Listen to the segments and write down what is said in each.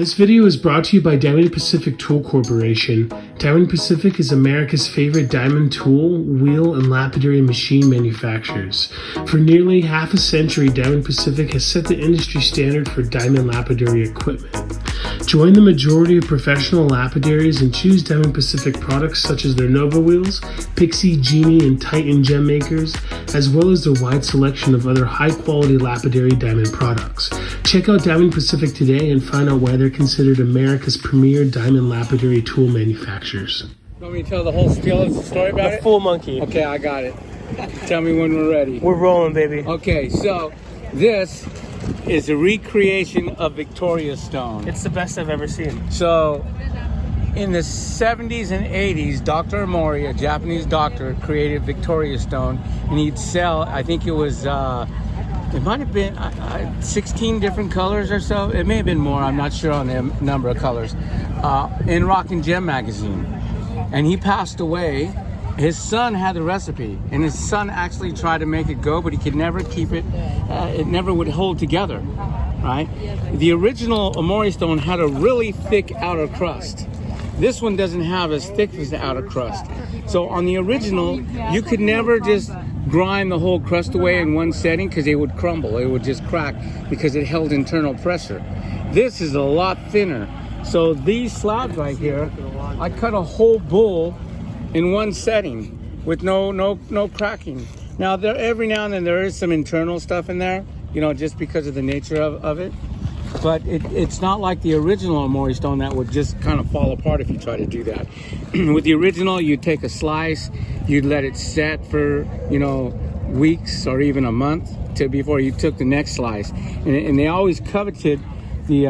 This video is brought to you by Diamond Pacific Tool Corporation. Diamond Pacific is America's favorite diamond tool, wheel, and lapidary machine manufacturers. For nearly half a century, Diamond Pacific has set the industry standard for diamond lapidary equipment. Join the majority of professional lapidaries and choose Diamond Pacific products such as their Nova wheels, Pixie, Genie, and Titan gem makers, as well as their wide selection of other high-quality lapidary diamond products. Check out Diamond Pacific today and find out why they're considered America's premier diamond lapidary tool manufacturers. You want me to tell the whole story about it? The full monkey. Okay, I got it. Tell me when we're ready. We're rolling, baby. Okay, so this is a recreation of Victoria Stone. It's the best I've ever seen. So, in the 70s and 80s, Dr. Omori, a Japanese doctor, created Victoria Stone, and he'd sell, I think it was, it might have been 16 different colors or so. It may have been more, I'm not sure on the number of colors, in Rock and Gem magazine. And he passed away. His son had the recipe, and his son actually tried to make it go, but he could never keep it, it never would hold together, right? The original Omori Stone had a really thick outer crust. This one doesn't have as thick as the outer crust. So on the original, you could never just grind the whole crust away in one setting because it would crumble, it would just crack because it held internal pressure. This is a lot thinner. So these slabs right here, I cut a whole bowl in one setting with no cracking. Now there, every now and then there is some internal stuff in there, you know, just because of the nature of it. But it's not like the original Omori Stone that would just kind of fall apart if you try to do that. With the original, you'd take a slice, you'd let it set for, you know, weeks or even a month before you took the next slice. And they always coveted the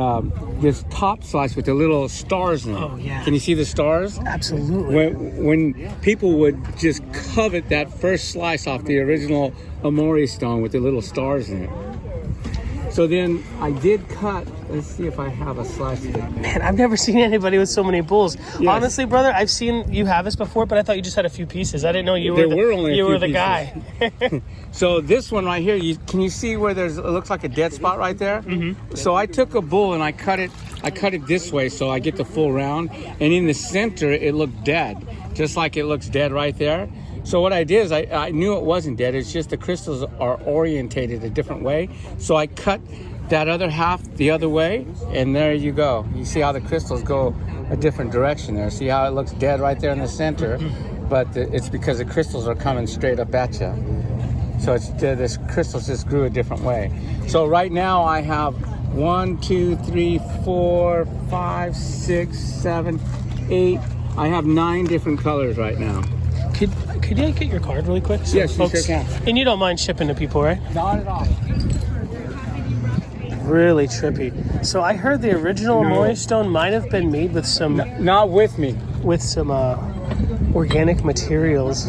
this top slice with the little stars in it. Oh, yeah. Can you see the stars? Absolutely. When people would just covet that first slice off the original Omori Stone with the little stars in it. So then I did cut, let's see if I have a slice of it. Man, I've never seen anybody with so many bulls. Yes. Honestly, brother, I've seen you have this before, but I thought you just had a few pieces. I didn't know you There were were only a you few were the pieces. guy. So this one right here, can you see where it looks like a dead spot right there? Mm-hmm. So I took a bull and I cut it this way so I get the full round. And in the center, it looked dead, just like it looks dead right there. So what I did is I knew it wasn't dead. It's just the crystals are orientated a different way. So I cut that other half the other way, and there you go. You see how the crystals go a different direction there. See how it looks dead right there in the center, but it's because the crystals are coming straight up at you. So this crystals just grew a different way. So right now I have 1, 2, 3, 4, 5, 6, 7, 8. I have 9 different colors right now. Could you get your card really quick? So Yes, folks, you sure can. And you don't mind shipping to people, right? Not at all. Really trippy. So I heard the original Omori Stone might have been made with some Not with me. Organic materials.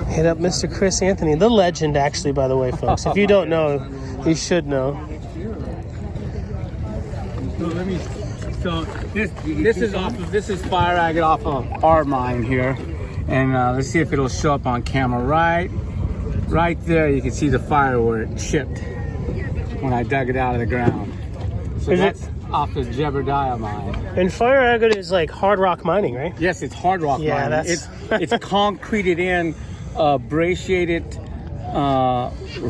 Hit up Mr. Chris Anthony, the legend, actually, by the way, folks. If you don't know, you should know. So this is fire agate off of our mine here, and let's see if it'll show up on camera. Right there, you can see the fire where it chipped when I dug it out of the ground. So that's off the Jebediah mine. And fire agate is like hard rock mining, right? Yes, it's hard rock mining. It's concreted in, brachiated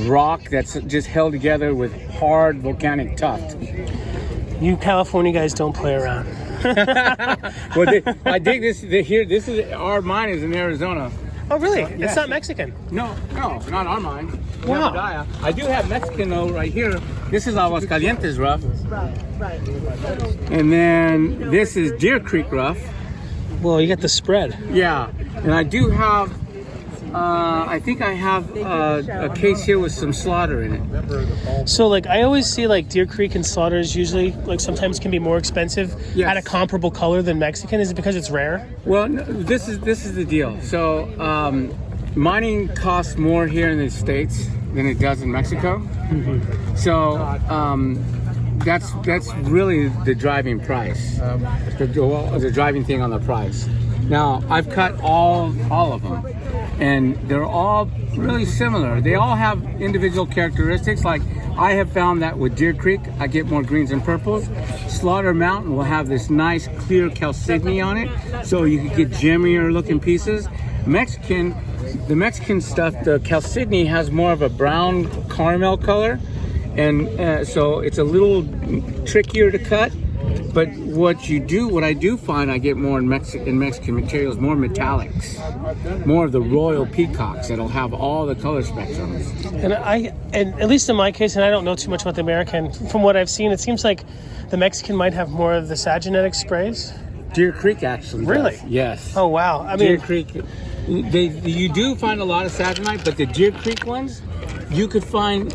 rock that's just held together with hard volcanic tuft. You California guys don't play around. Well, I dig this. This is our mine is in Arizona. Oh, really? Yeah. It's not Mexican. No, not our mine. Wow. Jebediah. I do have Mexican though right here. This is Aguascalientes rough. Right. And then this is Deer Creek rough. Well, you got the spread. Yeah, and I do have. I think I have a case here with some slaughter in it. So, like, I always see, like, Deer Creek and Slaughters usually, like, sometimes can be more expensive at a comparable color than Mexican. Is it because it's rare? Well, no, this is the deal. So, mining costs more here in the States than it does in Mexico. Mm-hmm. So, that's really the driving price, the driving thing on the price. Now, I've cut all of them. and they're all really similar. They all have individual characteristics. Like I have found that with Deer Creek, I get more greens and purples. Slaughter Mountain will have this nice clear chalcedony on it, so you can get gemmier looking pieces. The Mexican stuff, the chalcedony has more of a brown caramel color, and so it's a little trickier to cut. But what I do find I get more in Mexican materials, more metallics, more of the royal peacocks that'll have all the color spectrums. And at least in my case, and I don't know too much about the American, from what I've seen, it seems like the Mexican might have more of the sagenetic sprays. Deer Creek actually Really? does. Yes. Oh, wow. I Deer mean, Creek, you do find a lot of sagenite, but the Deer Creek ones, you could find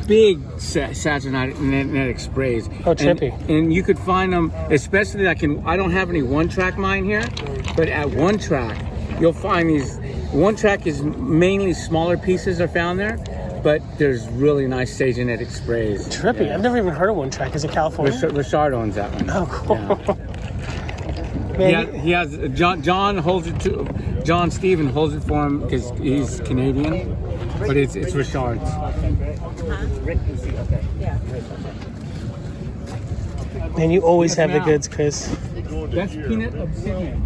big sagenetic sprays. Oh, trippy. And you could find them, especially I don't have any one-track mine here, but at one track, you'll find these. One track is mainly smaller pieces are found there, but there's really nice sagenetic sprays. Trippy. Yeah. I've never even heard of one track. Is it California? Richard owns that one. Oh, cool. Yeah. He has John holds it to. John Stephen holds it for him because he's Canadian, but it's Richard's. Man, you always have the goods, Chris. That's peanut obsidian.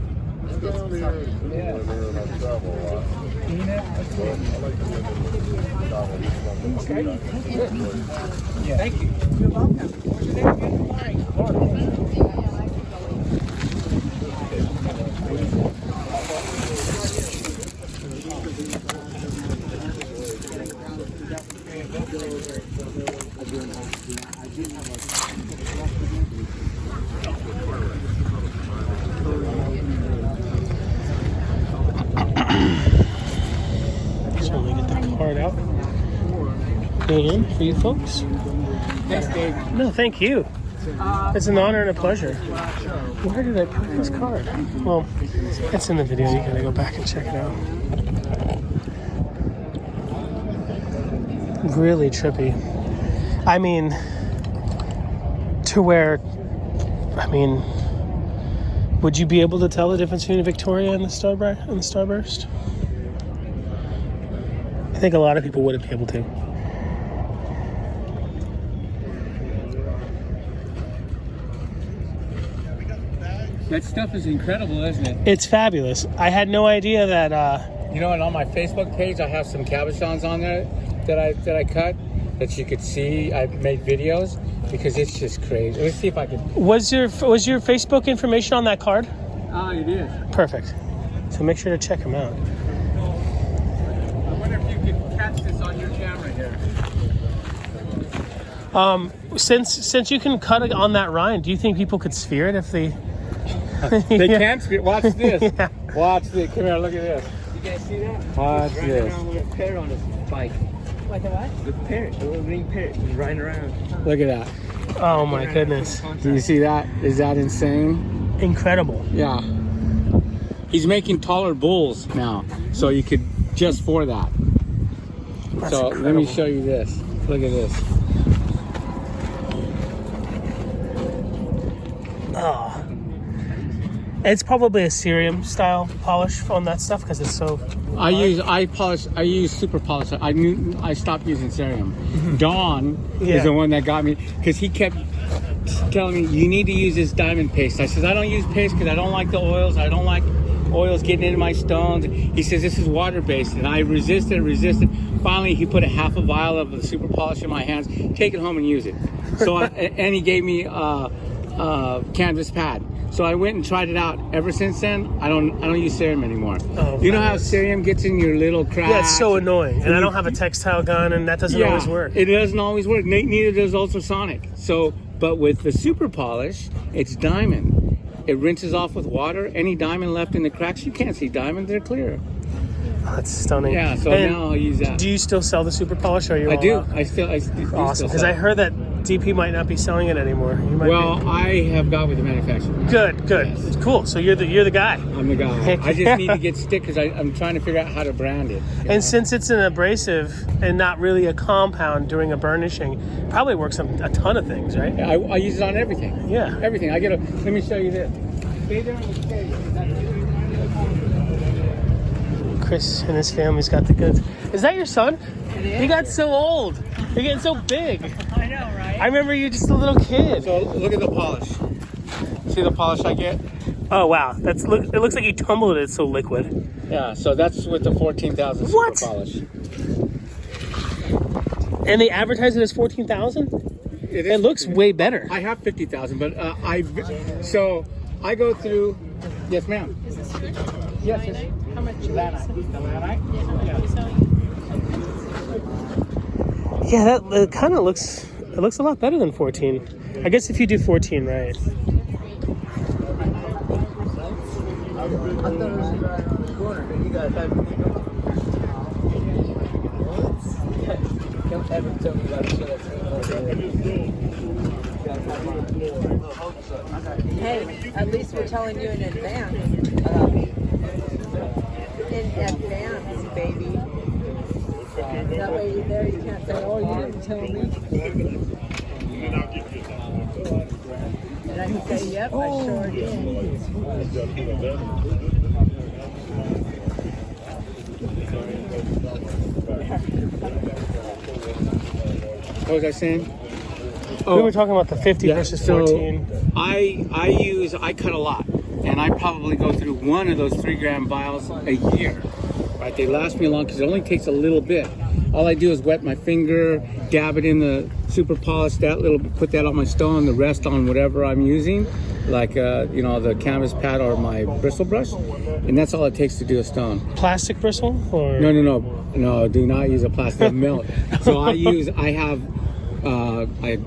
Yeah. Peanut obsidian. Yeah. Thank you. You're welcome. So let me get the card out. And for you folks. Thanks, Dave. No, thank you. It's an honor and a pleasure. Where did I put this card? Well, it's in the video. You gotta go back and check it out. Really trippy. I mean, to where, would you be able to tell the difference between a Victoria and the Starburst? I think a lot of people wouldn't be able to. That stuff is incredible, isn't it? It's fabulous. I had no idea that. You know, and on my Facebook page, I have some cabochons on there that I cut that you could see. I made videos because it's just crazy. Let's see if I can. Was your Facebook information on that card? It is. Perfect. So make sure to check them out. I wonder if you could catch this on your camera here. Since you can cut it on that rind, do you think people could sphere it if they? They can't sphere. Watch this. Yeah. Watch this. Come here. Look at this. You guys see that? Watch He's riding this. around with a parrot on his bike. Like a what? The parrot, the little green parrot. He's riding around. Look at that. Oh my goodness! Do you see that? Is that insane? Incredible. Yeah. He's making taller bulls now, so you could just for that. That's So incredible. let me show you this. Look at this. Oh. It's probably a cerium style polish on that stuff because it's so. I use super polish. I stopped using cerium. Don Yeah. is the one that got me because he kept telling me you need to use this diamond paste. I said I don't use paste because I don't like the oils. I don't like oils getting into my stones. He says this is water based, and I resisted. Finally, he put a half a vial of the super polish in my hands. Take it home and use it. So and he gave me a canvas pad. So I went and tried it out. Ever since then, I don't use cerium anymore. Oh, you know how cerium gets in your little cracks? Yeah, it's so annoying. And I don't have a textile gun, and that doesn't always work. It doesn't always work. Neither does ultrasonic. So, but with the super polish, it's diamond. It rinses off with water. Any diamond left in the cracks, you can't see diamonds. They're clear. Oh, that's stunning. Yeah. So And now I'll use that. do you still sell the super polish, or are you? I all do. out? I do Awesome. still Because sell I it. heard that DP might not be selling it anymore. You might Well, I have got with the manufacturer. Good. Yes. Cool. So you're the guy. I'm the guy. Heck I just yeah. need to get stickers. I'm trying to figure out how to brand it. you know? And since it's an abrasive and not really a compound during a burnishing, probably works on a ton of things, right? I use it on everything. Yeah. Everything. Let me show you this. Stay there on the stage. Chris and his family's got the goods. Is that your son? It is. He got so old. You're getting so big. I know, right? I remember you just a little kid. So look at the polish. See the polish I get? Oh wow, it looks like you tumbled it. It's so liquid. Yeah, so that's with the 14,000 super What? polish. And they advertise it as 14,000. It looks way better. I have 50,000, but I go through. Yes, ma'am. Yes. How much? Lanite. Yeah, that kind of looks. It looks a lot better than 14. I guess if you do 14 right. I thought it was around the corner, but you guys have don't ever tell me about the show. Hey, at least we're telling you in advance. In advance, baby. That way you're there, you can't say, oh, you didn't tell me. And I can say, yep, I sure did. What was I saying? We were talking about the 50 versus 14. I cut a lot, and I probably go through one of those 3 gram vials a year. Right? They last me long because it only takes a little bit. All I do is wet my finger, dab it in the super polish, put that on my stone, the rest on whatever I'm using, like the canvas pad or my bristle brush, and that's all it takes to do a stone. Plastic bristle or No. Do not use a plastic melt. So I have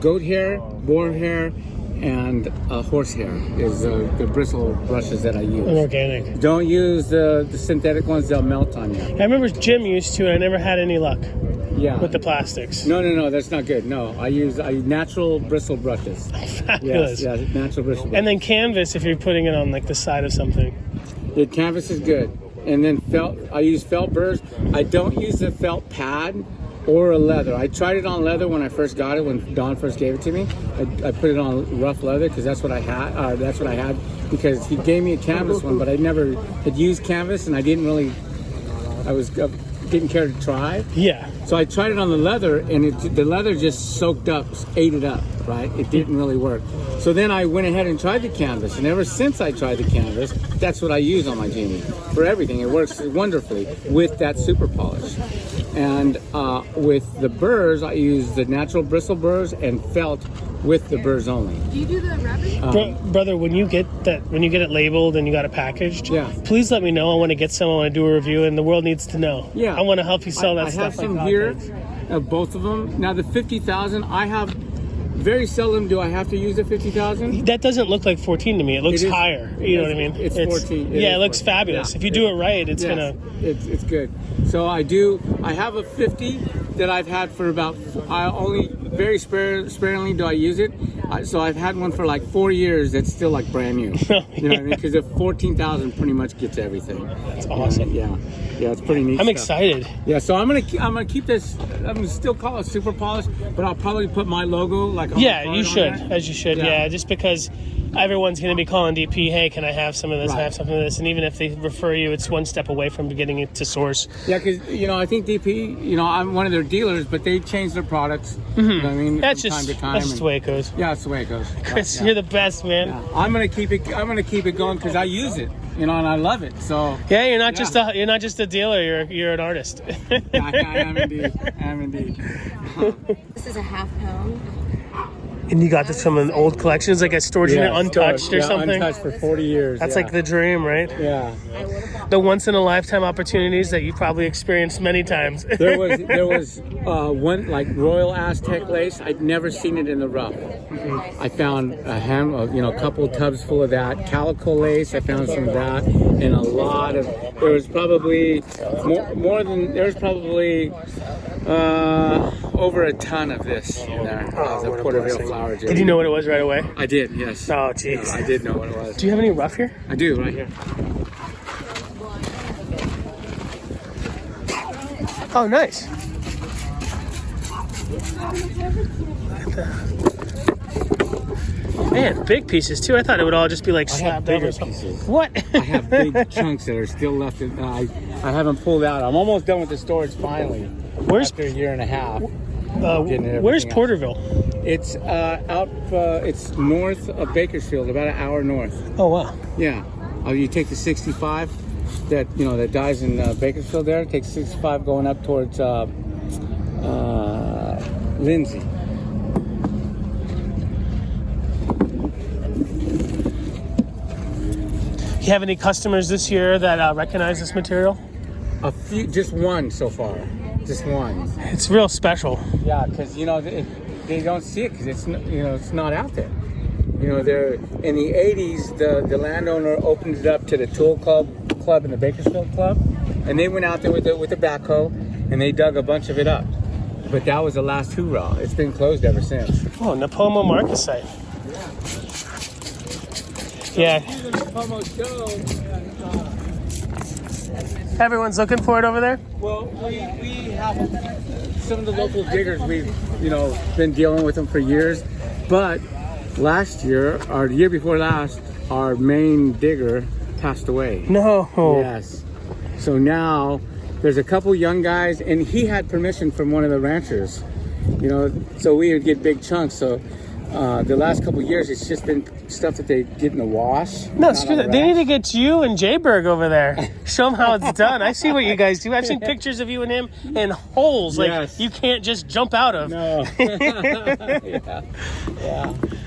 goat hair, boar hair, and horse hair is the bristle brushes that I use. an organic. Don't use the synthetic ones; they'll melt on you. I remember Jim used to, and I never had any luck Yeah. with the plastics. No, that's not good. No, I use natural bristle brushes. Fabulous. Yes, natural bristle brushes. And then canvas if you're putting it on like the side of something. The canvas is good. And then felt, I use felt burrs. I don't use the felt pad or a leather. I tried it on leather when I first got it, when Don first gave it to me. I put it on rough leather because that's what I had. Because he gave me a canvas one, but I never had used canvas, and I didn't care to try. Yeah. So I tried it on the leather, and the leather just soaked up, ate it up, right? It didn't really work. So then I went ahead and tried the canvas, and ever since I tried the canvas, that's what I use on my genie for everything. It works wonderfully with that super polish. And with the burrs, I use the natural bristle burrs and felt with the burrs only. Do you do the rabbit? Brother, when you get it labeled and you got it packaged, Yeah. please let me know. I want to get some. I want to do a review, and the world needs to know. Yeah. I want to help you sell that I stuff. have some like here, hotcakes. both of them. Now the 50,000, I have. Very seldom do I have to use the 50,000. That doesn't look like 14 to me. It looks It is- higher. You know what I mean? It's 14. It looks fabulous. Yeah. If you do it right, it's Yes, it's good. So I have a 50 that I've had for about, I only very sparingly do I use it. So I've had one for like 4 years that's still like brand new. You know what I mean? Because the 14,000 pretty much gets everything. That's awesome. Yeah, it's pretty neat. I'm stuff. excited. Yeah, so I'm gonna keep this. I'm gonna still call it super polish, but I'll probably put my logo like. On the Yeah, card you on should, there. as you should. Yeah. Yeah, just because everyone's going to be calling DP, hey, can I have some of this? Can I Right. have something of this? And even if they refer you, it's one step away from getting it to source. Yeah, because I think DP. I'm one of their dealers, but they change their products. You know what I mean, That's from just time to time. that's just the way it goes. Yeah, that's the way it goes. Chris, Yeah. you're the best, man. Yeah. I'm gonna keep it going because I use it. And I love it. So. Yeah, you're not Yeah. you're not just a dealer. You're an artist. I am indeed. This is a half pound. And you got this from an old collection. It's like a storage unit, untouched or something. Untouched for 40 years. That's yeah. like the dream, right? Yeah. The once in a lifetime opportunities that you probably experienced many times. There was one like Royal Aztec lace. I'd never seen it in the rough. I found a couple tubs full of that calico lace. I found some of that, and a lot of. There was probably over a ton of this in there. Oh, The what a Porterville blessing. flower jade. Did you know what it was right away? I did. Yes. Oh, jeez. I did know what it was. Do you have any rough here? I do right here. Oh, nice. Look at that. Man, big pieces too. I thought it would all just be like I have slapped over. bigger pieces. What? I have big chunks that are still left. I haven't pulled out. I'm almost done with the storage finally. After a year and a half. Where's Porterville? It's out. It's north of Bakersfield, about an hour north. Oh wow. Yeah. You take the 65 that that dies in Bakersfield. There, take 65 going up towards Lindsay. You have any customers this year that recognize this material? A few, just one so far. Just one. It's real special. Yeah, because they don't see it because it's not out there. They're in the 80s. The landowner opened it up to the Tool Club and the Bakersfield Club, and they went out there with the backhoe and they dug a bunch of it up. But that was the last hoorah. It's been closed ever since. Oh, Napomo Marcasite. Yeah. Everyone's looking for it over there? Well, we have some of the local diggers. We've been dealing with them for years, but last year, or the year before last, our main digger passed away. No. Yes. So now there's a couple young guys, and he had permission from one of the ranchers. So we would get big chunks. So the last couple years, it's just been stuff that they get in the wash. No, screw that. They need to get you and Jayberg over there. Show them how it's done. I see what you guys do. I've seen pictures of you and him in holes like you can't just jump out of. No. Yeah.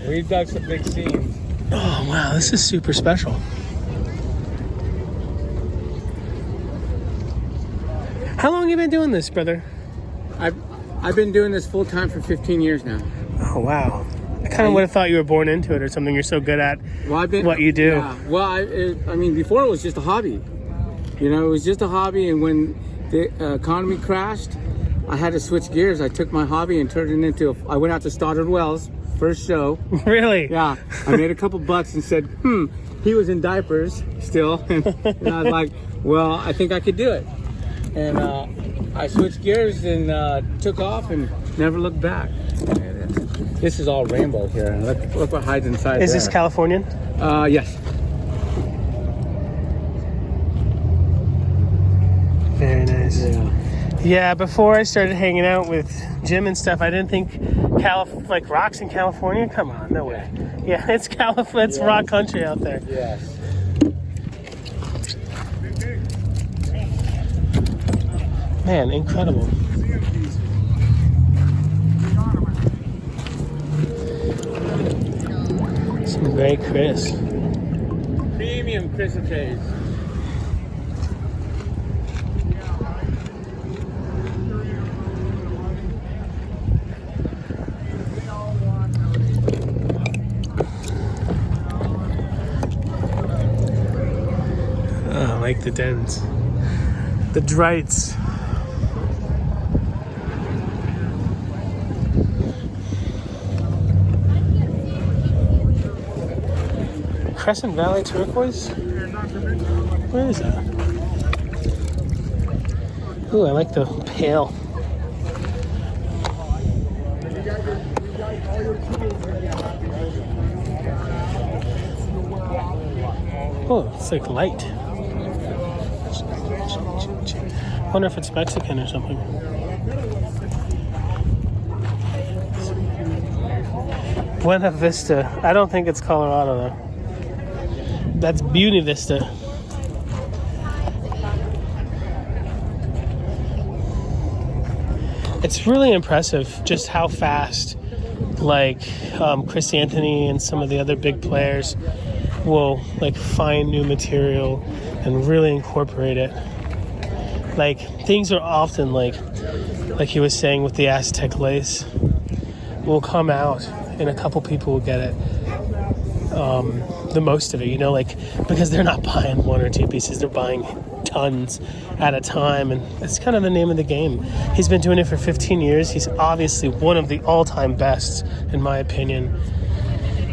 We've dug some big seams. Oh, wow. This is super special. How long have you been doing this, brother? I've been doing this full time for 15 years now. Oh, wow. I kind of would have thought you were born into it or something. You're so good at what you do. Yeah. Well, I mean, before it was just a hobby. It was just a hobby, and when the economy crashed, I had to switch gears. I took my hobby and turned it into I went out to Stoddard Wells, first show. Really? Yeah. I made a couple bucks and said, he was in diapers still. And I was like, well, I think I could do it. And I switched gears and took off and never looked back. This is all rainbow here. And look what hides inside. Is this Californian? Yes. Very nice. Yeah, before I started hanging out with Jim and stuff, I didn't think rocks in California. Come on, no way. Yeah, it's it's rock country out there. Yes. Man, incredible. Some great Chris. Premium chrysoprase. I like the dens. The drites. Crescent Valley turquoise? Where is that? Ooh, I like the pale. Oh, it's like light. I wonder if it's Mexican or something. Buena Vista. I don't think it's Colorado though. That's Buena Vista. It's really impressive just how fast Chris Anthony and some of the other big players will find new material and really incorporate it. Things are often like he was saying with the Aztec lace will come out and a couple people will get it. The most of it, because they're not buying one or two pieces, they're buying tons at a time, and it's kind of the name of the game. He's been doing it for 15 years. He's obviously one of the all-time best, in my opinion.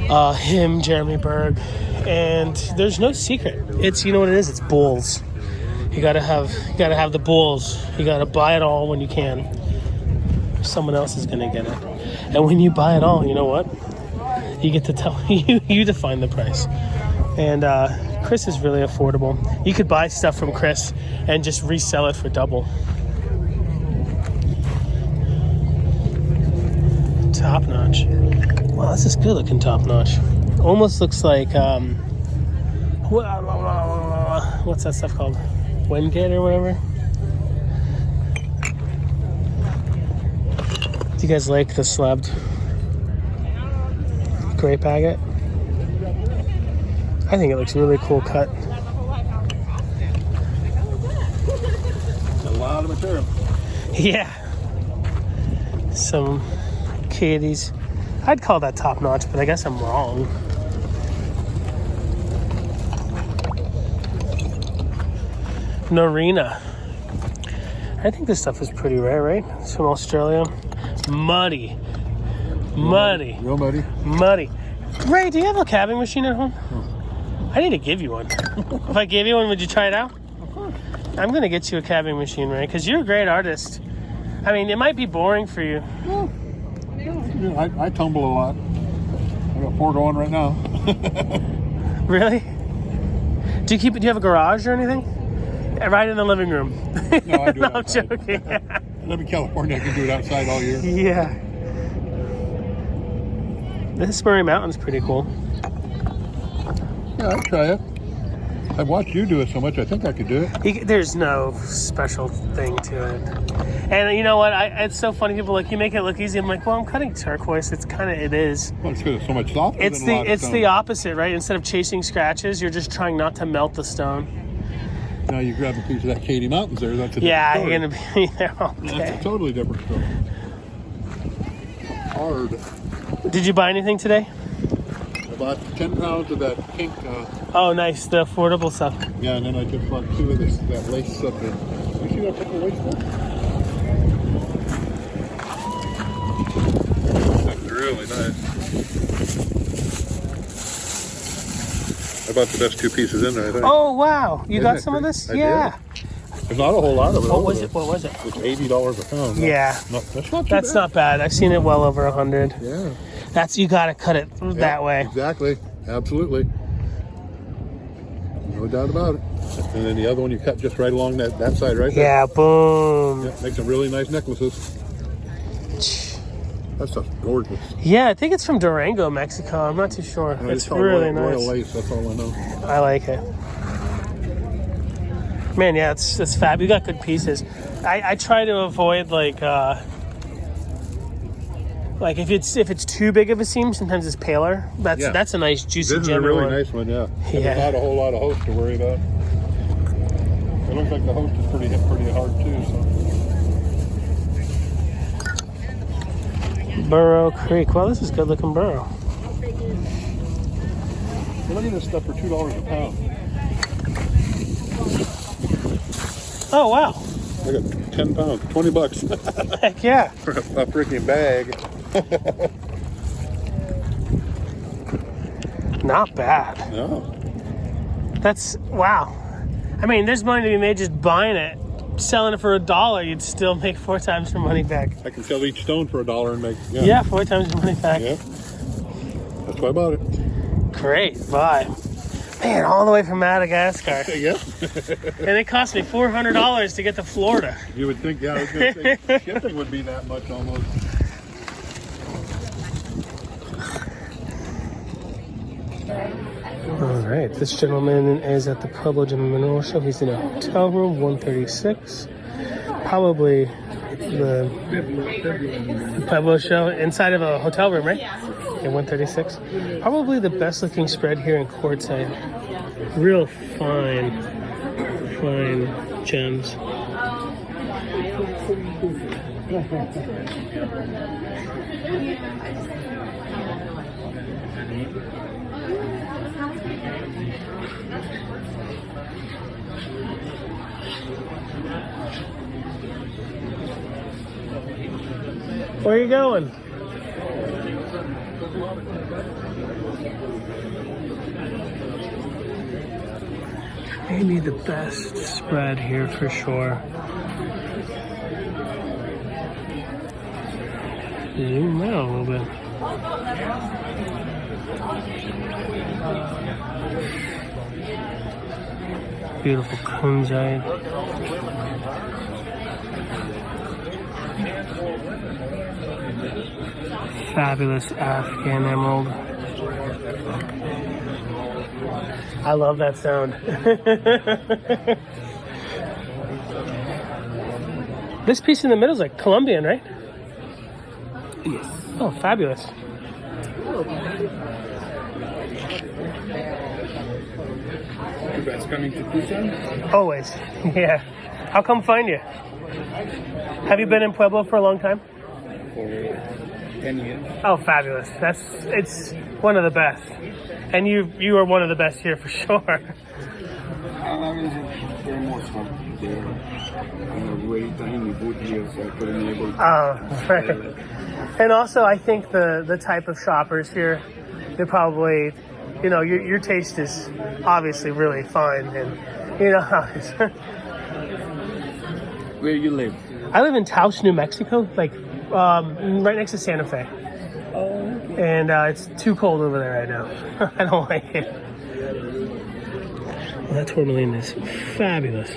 Him, Jeremy Berg, and there's no secret. It's what it is. It's bulls. You gotta have the bulls. You gotta buy it all when you can. Someone else is gonna get it, and when you buy it all, you know what? You get to tell you define the price. And Chris is really affordable. You could buy stuff from Chris and just resell it for double. Top notch. Wow, this is good looking top notch. Almost looks like what's that stuff called? Wingate or whatever. Do you guys like the slubbed grape agate? I think it looks really cool cut. A lot of material. Yeah. Some Katie's. I'd call that top notch, but I guess I'm wrong. Norina. I think this stuff is pretty rare, right? It's from Australia. Muddy. Muddy. Real muddy. Muddy. Ray, do you have a cabbing machine at home? I need to give you one. If I gave you one, would you try it out? Of course. I'm going to get you a cabbing machine, Ray, because you're a great artist. I mean, it might be boring for you. Well, I tumble a lot. I got 4 going right now. Really? Do you have a garage or anything? Right in the living room. No, I do it I'm outside. joking. I live in California. I can do it outside all year. Yeah. This Murray Mountain's pretty cool. Yeah, I'd try it. I've watched you do it so much, I think I could do it. There's no special thing to it. And you know what? It's so funny. People are like, you make it look easy. I'm like, well, I'm cutting turquoise. It is. Well, it's because it's so much softer It's than a lot of the stone. opposite, right? Instead of chasing scratches, you're just trying not to melt the stone. Now you grab a piece of that Katy Mountains there. That's a Yeah, different you're story. gonna be there all That's day. a totally different story. Hard. Did you buy anything today? I bought 10 pounds of that pink. Oh, nice. The affordable stuff. Yeah, and then I just bought 2 of that lace stuff. You see that purple lace stuff? That's really nice. I bought the best 2 pieces in there, I think. Oh, wow. You Isn't got it some of pretty? this? I Yeah. did. There's not a whole lot of it. What was it? What was it? It's $80 a pound. Yeah. That's not bad. I've seen it well over 100. Yeah. You gotta cut it that way. Exactly. Absolutely. No doubt about it. And then the other one you cut just right along that side right there. Yeah, boom. Yeah, make some really nice necklaces. That stuff's gorgeous. Yeah, I think it's from Durango, Mexico. I'm not too sure. And It's called really Royal nice. Lace, that's all I know. I like it. Man, yeah, it's fab. You got good pieces. I try to avoid like if it's too big of a seam, sometimes it's paler. That's a nice juicy This is a genuine really one. nice one, yeah. And Yeah. there's not a whole lot of host to worry about. It looks like the host is pretty hard too. So. Burrow Creek. Well, this is good looking burrow. Hey, look at this stuff for $2 a pound. Oh wow! I got 10 pounds, $20 Heck yeah! for a freaking bag. Not bad. No. That's wow. I mean, there's money to be made just buying it. Selling it for $1, you'd still make 4 times your money back. I can sell each stone for $1 and make. Yeah, 4 times your money back. Yeah. That's why I bought it. Great, bye. Man, all the way from Madagascar. Yeah. And it cost me $400 to get to Florida. You would think, yeah, I was going to say shipping would be that much almost. All right, this gentleman is at the Pueblo Gem and Mineral Show. He's in a hotel room, 136. Probably the Pueblo Show inside of a hotel room, right? Yeah, 136. Probably the best looking spread here in Quartzite. Real fine gems. Where are you going? Maybe the best spread here for sure. Zoom out a little bit. Beautiful Quartzite. Fabulous Afghan emerald. I love that sound. This piece in the middle is like Colombian, right? Yes. Oh, fabulous. You guys coming to Tucson? Always. Yeah. How come find you? Have you been in Pueblo for a long time? For 10 years. Oh, fabulous. It's one of the best. And you are one of the best here for sure. I was very much there. Very tiny boot here, so I couldn't able to. Oh, right. And also, I think the type of shoppers here, they're probably, you know, your taste is obviously really fine, and you know how it is. Where you live? I live in Taos, New Mexico, like right next to Santa Fe. Oh. And it's too cold over there right now. I don't like it. Well, that tourmaline is fabulous.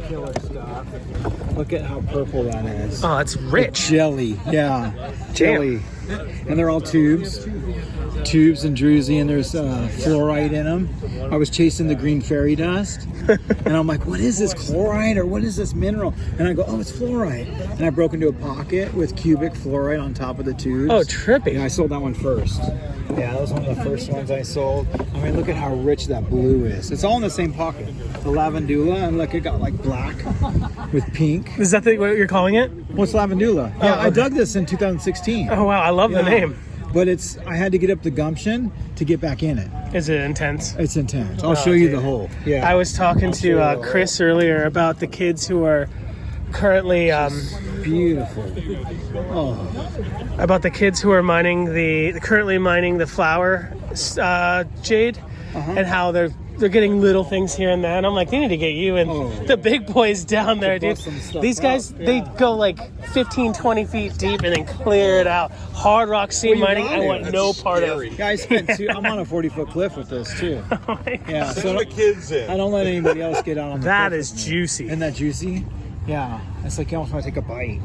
Killer stuff. Look at how purple that is. Oh, it's rich. Jelly, yeah. Jelly. And they're all tubes. tubes and druzy, and there's fluorite in them. I was chasing the green fairy dust, and I'm like, what is this, chloride, or what is this mineral? And I go, oh, it's fluorite. And I broke into a pocket with cubic fluorite on top of the tubes. Oh, trippy. Yeah, I sold that one first. Yeah, that was one of the first ones I sold. I mean, look at how rich that blue is. It's all in the same pocket. The lavandula, and look, it got like black with pink. Is that what you're calling it? What's lavandula? Yeah, Oh, I dug this in 2016. Oh, wow. I love the name. But I had to get up the gumption to get back in it. Is it intense? It's intense. I'll show you the hole. Yeah. I was talking to Chris earlier about the kids who are currently beautiful. Oh, about the kids who are currently mining the flower jade, and how they're getting little things here and there. And I'm like, they need to get you and the big boys down there, dude. These guys, they go like 15, 20 feet deep and then clear it out. Hard rock seam mining, I want no part of it. Yeah, I'm on a 40-foot cliff with this too. Oh my Yeah, God. so the kids in. I don't let anybody else get out on the That cliff is with me. juicy. Isn't that juicy? Yeah, it's like you almost want to take a bite.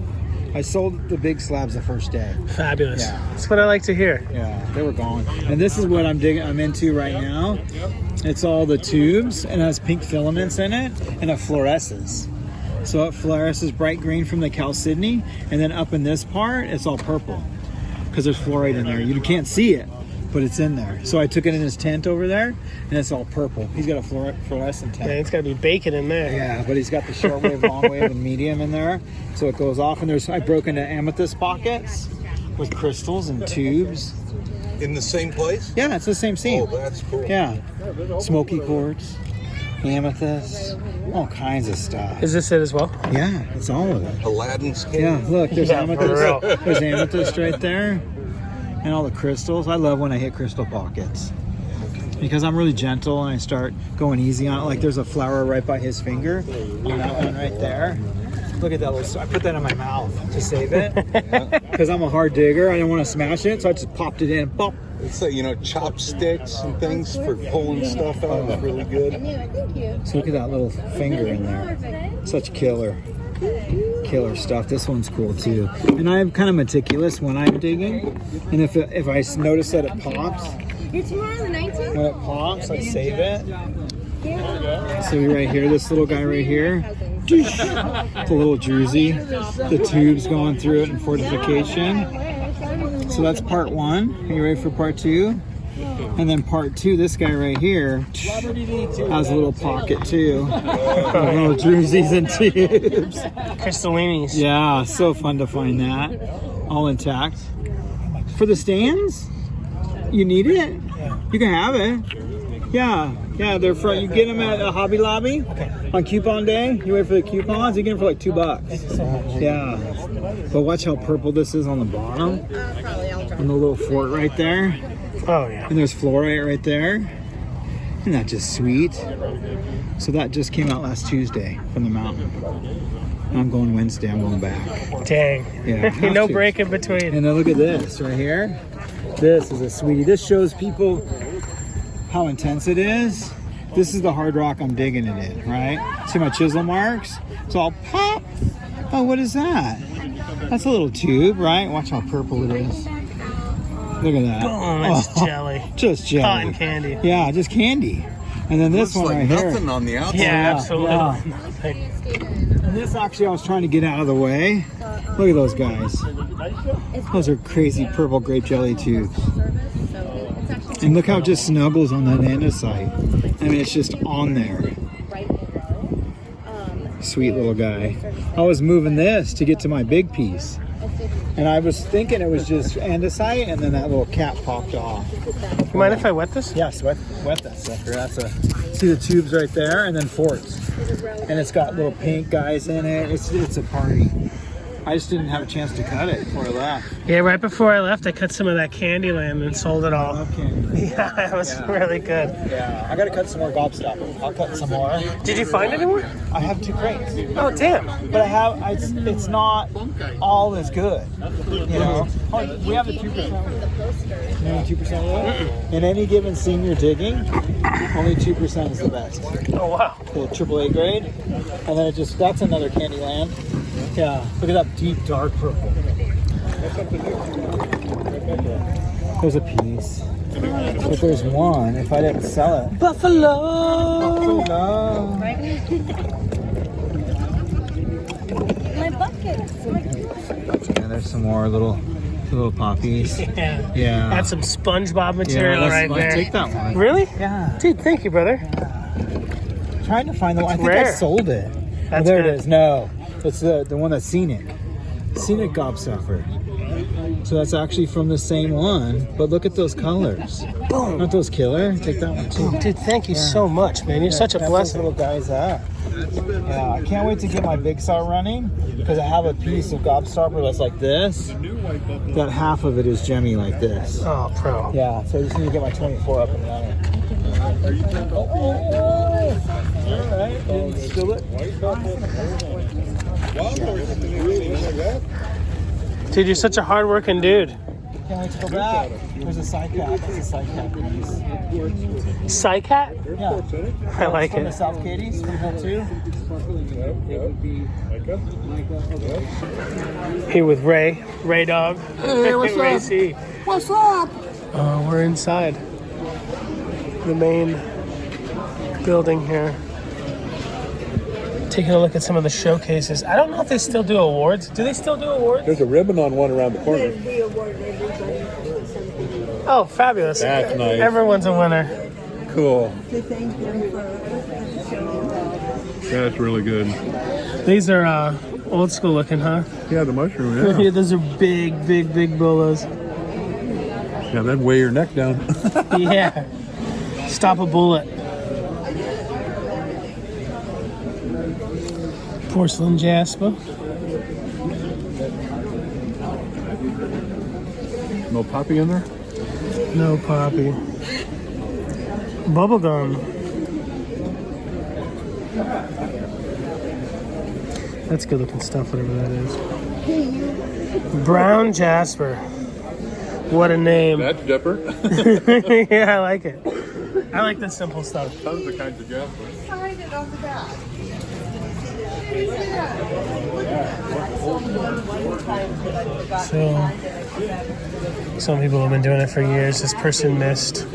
I sold the big slabs the first day. Fabulous. Yeah. That's what I like to hear. Yeah, they were gone. And this is what I'm into right now. It's all the tubes, and it has pink filaments in it, and it fluoresces. So it fluoresces bright green from the chalcedony, and then up in this part, it's all purple because there's fluorite in there. You can't see it, but it's in there. So I took it in his tent over there, and it's all purple. He's got a fluorescent tent. Yeah, it's got to be bacon in there. Yeah, but he's got the short wave, long wave, and medium in there. So it goes off, and I broke into amethyst pockets with crystals and tubes. In the same place? Yeah, it's the same seam. Oh, that's cool. Yeah, smoky quartz, amethyst, all kinds of stuff. Is this it as well? Yeah, it's all of it. Aladdin's cave. Yeah, look, there's Yeah, for real. amethyst. There's amethyst right there, and all the crystals. I love when I hit crystal pockets because I'm really gentle and I start going easy on it. Like there's a flower right by his finger on that one right there. Look at that little. I put that in my mouth to save it because I'm a hard digger. I didn't want to smash it, so I just popped it in. Pop. It's like, chopsticks and things for pulling stuff out. It's really good. So look at that little finger in there. Such killer stuff. This one's cool too. And I'm kind of meticulous when I'm digging. And if I notice that it pops, You're tomorrow the 19th? when it pops, I save it. So right here, this little guy right here. The little druzy. The tubes going through it in fortification. So that's part one. Are you ready for part two? And then part two, this guy right here has a little pocket too. Little druzies and tubes. Crystallinis. Yeah, so fun to find that. All intact. For the stands? You need it? You can have it. Yeah, they're front. You get them at a Hobby Lobby on coupon day. You wait for the coupons, you get them for like $2. Yeah. But watch how purple this is on the bottom. And the little fort right there. Oh, yeah. And there's fluorite right there. Isn't that just sweet? So that just came out last Tuesday from the mountain. And I'm going Wednesday. I'm going back. Dang. Yeah. No break in between. And then look at this right here. This is a sweetie. This shows people how intense it is. This is the hard rock I'm digging it in, right? See my chisel marks? So I'll pop. Oh, what is that? That's a little tube, right? Watch how purple it is. Look at that. Boom, it's jelly. Just jelly. Cotton candy. Yeah, just candy. And then this Looks one like right nothing here. on the outside. Yeah, absolutely. yeah. Nothing. And this actually I was trying to get out of the way. Look at those guys. Those are crazy purple grape jelly tubes. And look how it just snuggles on that andesite. I mean, it's just on there. Sweet little guy. I was moving this to get to my big piece. And I was thinking it was just andesite, and then that little cap popped off. You mind if I wet this? Yes, wet that sucker. See the tubes right there, and then forts. And it's got little pink guys in it. It's a party. I just didn't have a chance to cut it before I left. Yeah, right before I left, I cut some of that Candyland and sold it I all. love candy. Yeah, it was really good. Yeah, I gotta cut some more gobstopper. I'll cut some more. Did you find any more? I have 2 crates, Oh, damn. but it's not all as good. You know, we have a 2%. Maybe 2% left. In any given senior digging, only 2% is the best. Oh, wow. The AAA grade, and then that's another Candyland. Yeah, look at that deep dark purple. There's a piece. But there's one. If I didn't sell it. Buffalo. No. My bucket. Yeah, there's some more little poppies. Yeah. Yeah. That's some SpongeBob material right there. Take that one. Really? Yeah. Dude, thank you, brother. Trying to find the one. I think I rare. sold it. That's there good. it is. No, it's the one that's scenic. Scenic gobstopper. So that's actually from the same one. But look at those colors. Boom. Aren't those killer? Take that one too. Dude, thank you so much, man. You're such a That's blessing. those little guys up. Yeah, I can't wait to get my big saw running because I have a piece of gobstopper that's like this. That half of it is gemmy like this. Oh, pro. Yeah, so I just need to get my 24 up and running. Alright, and still it. Dude, you're such a hard-working dude. Can't wait to go back. There's a side cap. That's a side cap piece. Psycat? Yeah. I like From the it. South Katie's from Hill 2. Here with Ray. Ray Dog. Hey, what's Ray up? C. What's up? We're inside the main building here. Taking a look at some of the showcases. I don't know if they still do awards. Do they still do awards? There's a ribbon on one around the corner. We award everybody something Oh, fabulous. That's nice. Everyone's a winner. Cool. to thank them for showing love. That's really good. These are old school looking, huh? Yeah, the mushroom, Yeah, those are big, big, big bolos. Yeah, that'd weigh your neck down. Yeah. Stop a bullet. Porcelain jasper. No poppy in there? No poppy. Bubblegum. That's good looking stuff, whatever that is. Brown jasper. What a name. That's dipper. Yeah, I like it. I like the simple stuff. Tons of kinds of jasper. Sign it on the back. So, some people have been doing it for years. This person missed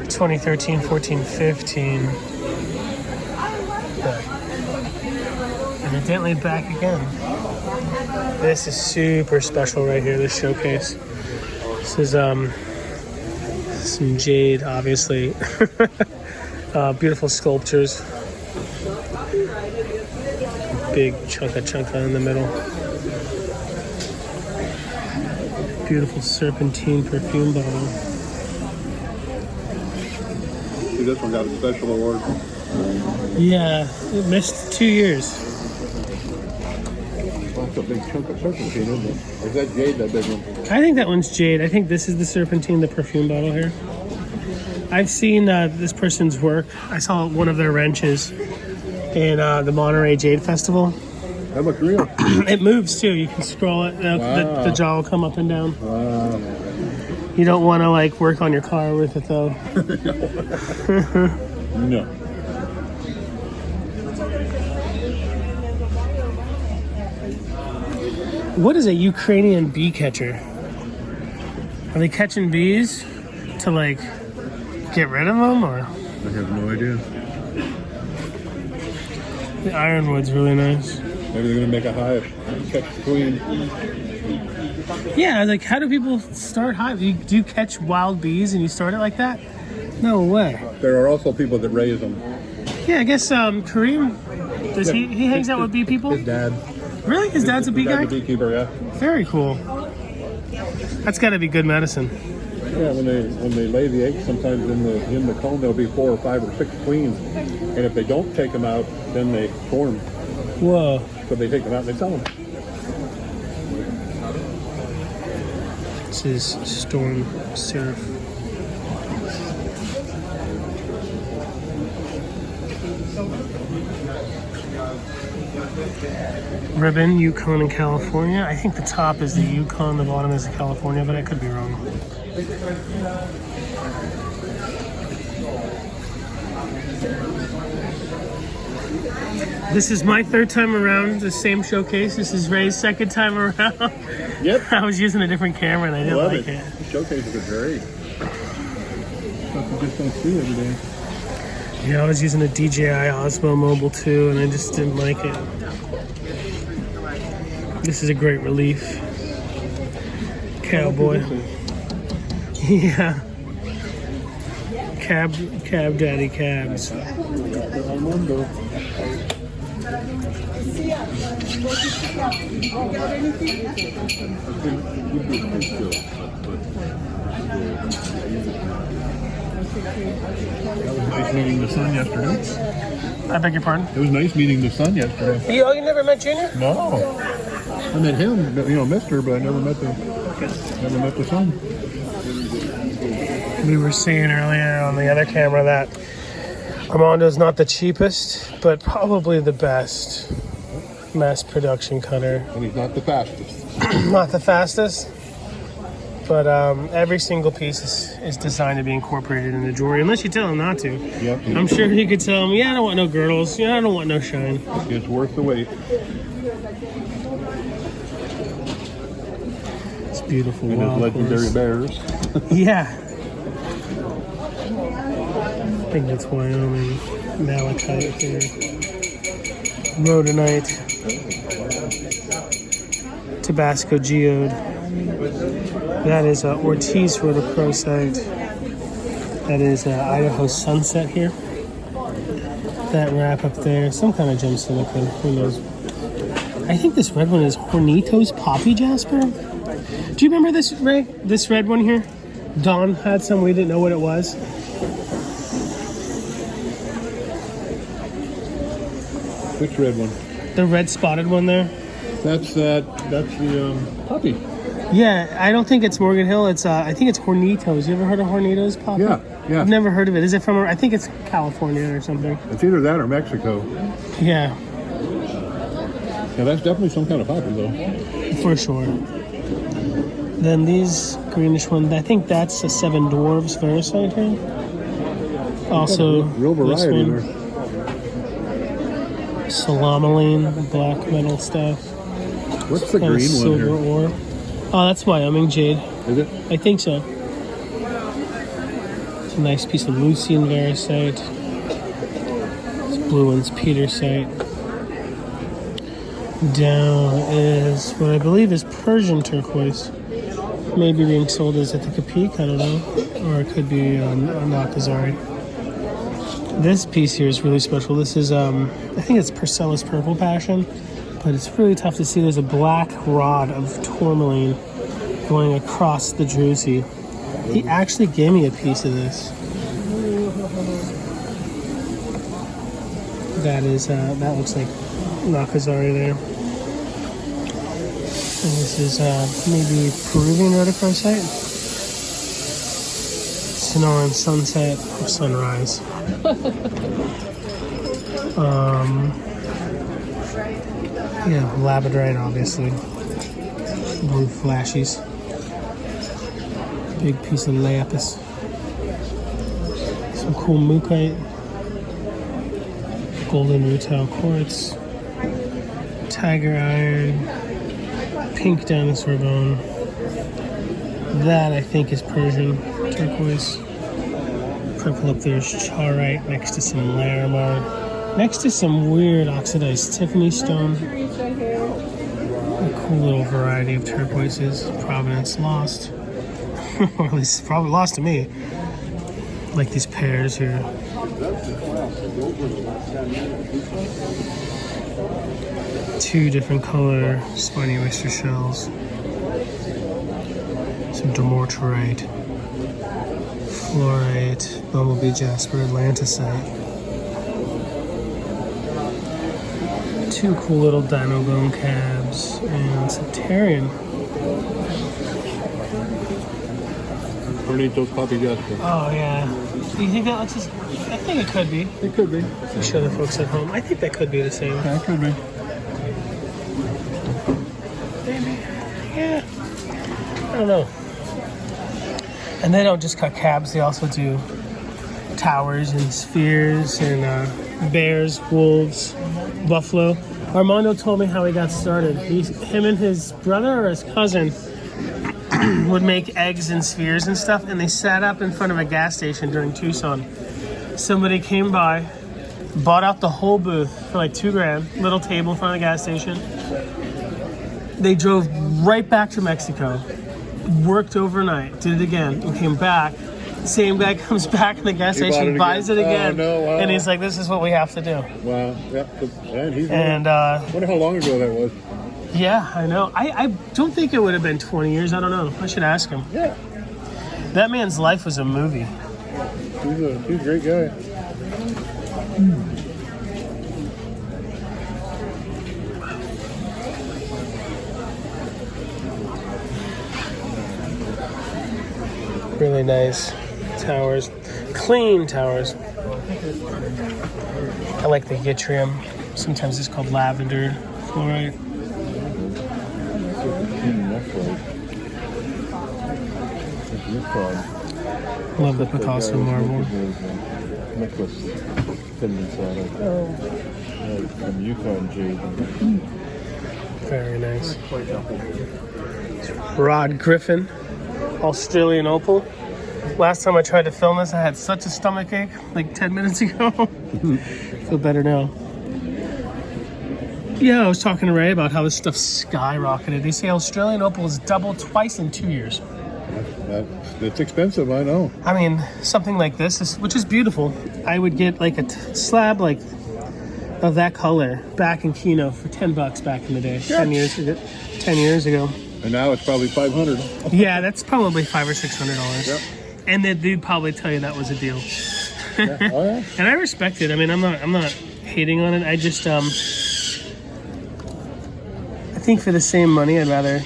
2013, 14, 15. But evidently back again. This is super special right here, this showcase. This is some jade, obviously. Beautiful sculptures. Big chunka in the middle. Beautiful serpentine perfume bottle. See, this one got a special award. Yeah, it missed 2 years. That's a big chunk of serpentine, isn't it? Or is that jade, that big one? I think that one's jade. I think this is the serpentine, the perfume bottle here. I've seen this person's work. I saw one of their wrenches in the Monterey Jade Festival. That looks real. It moves too. You can scroll it. Wow. The jaw will come up and down. Wow. You don't want to like work on your car with it though. No. What is a Ukrainian bee catcher? Are they catching bees to like get rid of them, or I have no idea. the ironwood's really nice? Maybe they're going to make a hive. Catch the queen. Yeah, like how do people start hives? Do you catch wild bees and you start it like that? No way. There are also people that raise them. Yeah, I guess Kareem, does he hangs out with bee people? His dad. Really? His dad's a bee guy? Dad's a beekeeper, yeah. Very cool. That's got to be good medicine. Yeah, when they lay the eggs, sometimes in the comb there'll be 4 or 5 or 6 queens, and if they don't take them out, then they form. Whoa. So they take them out and they sell them. This is storm syrup. Ribbon, Yukon, and California. I think the top is the Yukon, the bottom is the California, but I could be wrong. This is my third time around the same showcase. This is Ray's second time around. Yep. I was using a different camera and I didn't Love like it. it. The showcases are great. stuff you just don't see every day. Yeah, I was using a DJI Osmo Mobile too, and I just didn't like it. This is a great relief. Cowboy. Yeah. Cab daddy cabs. Armando. That was nice meeting the son yesterday. I beg your pardon? It was nice meeting the son yesterday. You never met Junior? No. I met him, Mister, but I never met the son. We were saying earlier on the other camera that Armando's not the cheapest, but probably the best mass production cutter. And he's not the fastest. Not the fastest, but every single piece is designed to be incorporated in the jewelry, unless you tell him not to. Yep. I'm sure he could tell him, yeah, I don't want no girdles, yeah, I don't want no shine. It's worth the wait. It's beautiful. And his legendary bears. Yeah. I think that's Wyoming. Malachite here. Rhodonite. Tabasco geode. That is Ortiz rhodochrosite. That is Idaho sunset here. That wrap up there, some kind of gem silicon. Who knows? I think this red one is Hornitos Poppy Jasper. Do you remember this, Ray? This red one here? Dawn had some. We didn't know what it was. Which red one? The red spotted one there. That's the puppy. Yeah, I don't think it's Morgan Hill. It's I think it's Hornitos. You ever heard of Hornitos Poppy? Yeah. I've never heard of it. Is it from? I think it's California or something. It's either that or Mexico. Yeah, Yeah, that's definitely some kind of poppy, though. for sure. Then these greenish ones. I think that's a Seven Dwarves Veracite here. Also, Real this variety one. there. Salamaline, black metal stuff. What's the Kind of green one silver here? ore. Oh, that's Wyoming Jade. Is it? I think so. It's a nice piece of Lucian Veracite. This blue one's Petersite. Down is what I believe is Persian turquoise. Maybe being sold as Ithaca Peak, I don't know. Or it could be Nakazari. This piece here is really special. This is, I think it's Perselis Purple Passion, but it's really tough to see. There's a black rod of tourmaline going across the druzy. He actually gave me a piece of this. That is, that looks like Nakazari there. And this is maybe Peruvian rhodochrosite. Sonoran sunset or sunrise. Yeah, Lapidary, obviously. Blue flashies. Big piece of lapis. Some cool mookite. Golden rutile quartz. Tiger iron. Pink dinosaur bone. That I think is Persian turquoise. Purple up there is chaurite next to some larimar. Next to some weird oxidized Tiffany stone. A cool little variety of turquoises. Provenance lost. Or at least probably lost to me. Like these pears here. Two different color spiny oyster shells. Some dumortierite, fluorite, bumblebee jasper, atlantisite. Two cool little dino bone cabs and Septarian. Hornitos Poppy Jasper. Oh yeah. Do you think that looks? I think it could be. It could be. I'll show the folks at home. I think that could be the same. Yeah, it could be. Maybe. Yeah. I don't know. And they don't just cut cabs, they also do towers and spheres and bears, wolves, buffalo. Armando told me how he got started. Him and his brother or his cousin would make eggs in spheres and stuff, and they sat up in front of a gas station during Tucson. Somebody came by, bought out the whole booth for like $2,000, little table in front of the gas station. They drove right back to Mexico, worked overnight, did it again, and came back. Same guy comes back in the gas station, buys it again, and he's like, "This is what we have to do." Wow. Yeah. And I wonder how long ago that was. yeah, I know. I don't think it would have been 20 years. I don't know. I should ask him. Yeah. That man's life was a movie. He's a great guy. Really nice towers, clean towers. I like the yttrium. Sometimes it's called lavender fluorite. Love the Picasso marble. Necklace pendants out of from Utah and Jade. Very nice. Rod Griffin, Australian opal. Last time I tried to film this, I had such a stomach ache like 10 minutes ago. Feel better now. Yeah, I was talking to Ray about how this stuff skyrocketed. They say Australian opal is doubled twice in 2 years. It's expensive, I know. I mean, something like this, which is beautiful. I would get like a slab like of that color back in Keno for $10 back in the day, 10 years ago. 10 years ago. And now it's probably $500. Yeah, that's probably $500 or $600. Yep. And they'd probably tell you that was a deal. Yeah. Oh, yeah. And I respect it. I mean, I'm not hating on it. I just I think for the same money, I'd rather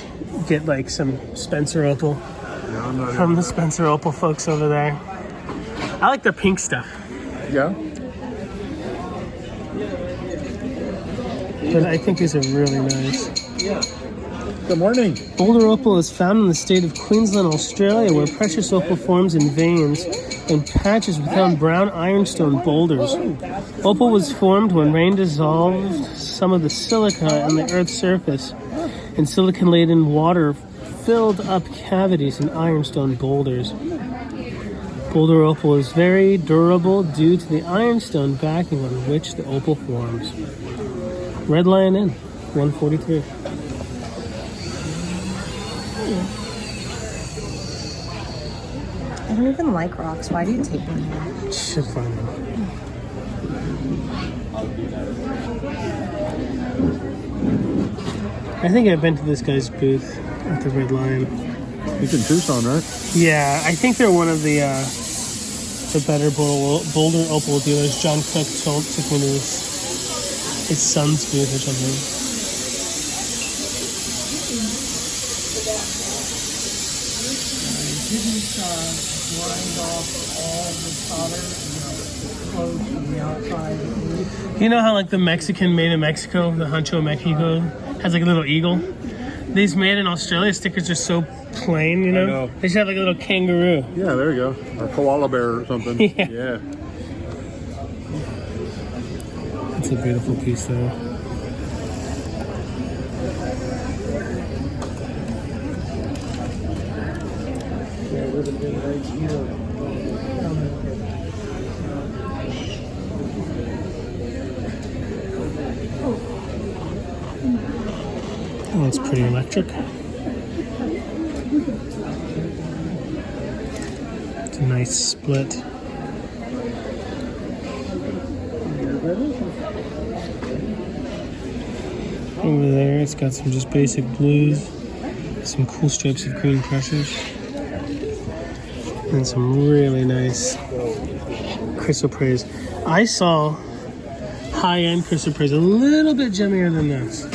get like some Spencer Opal from the Spencer Opal folks over there. I like their pink stuff. Yeah. But I think these are really nice. Good morning. Boulder opal is found in the state of Queensland, Australia, where precious opal forms in veins and patches within brown ironstone boulders. Opal was formed when rain dissolved some of the silica on the Earth's surface, and silicon-laden water filled up cavities in ironstone boulders. Boulder opal is very durable due to the ironstone backing on which the opal forms. Red Lion Inn, 143. I don't even like rocks. Why do you take them here? Should find out. I think I've been to this guy's booth at the Red Lion. He's in Tucson, right? Yeah, I think they're one of the better Boulder opal dealers. John Cook took me to his son's booth or something. Grind off all the solder, close from the outside. You know how like the Mexican made in Mexico, the Rancho Mexico, has like a little eagle? These made in Australia stickers are so plain, you know? I know. They should have like a little kangaroo. Yeah, there you go. Or koala bear or something. Yeah. It's a beautiful piece though. Oh, it's pretty electric. It's a nice split. Over there, it's got some just basic blues, some cool stripes of green pressures, and some really nice chrysoprase. I saw high-end chrysoprase a little bit gemmier than this.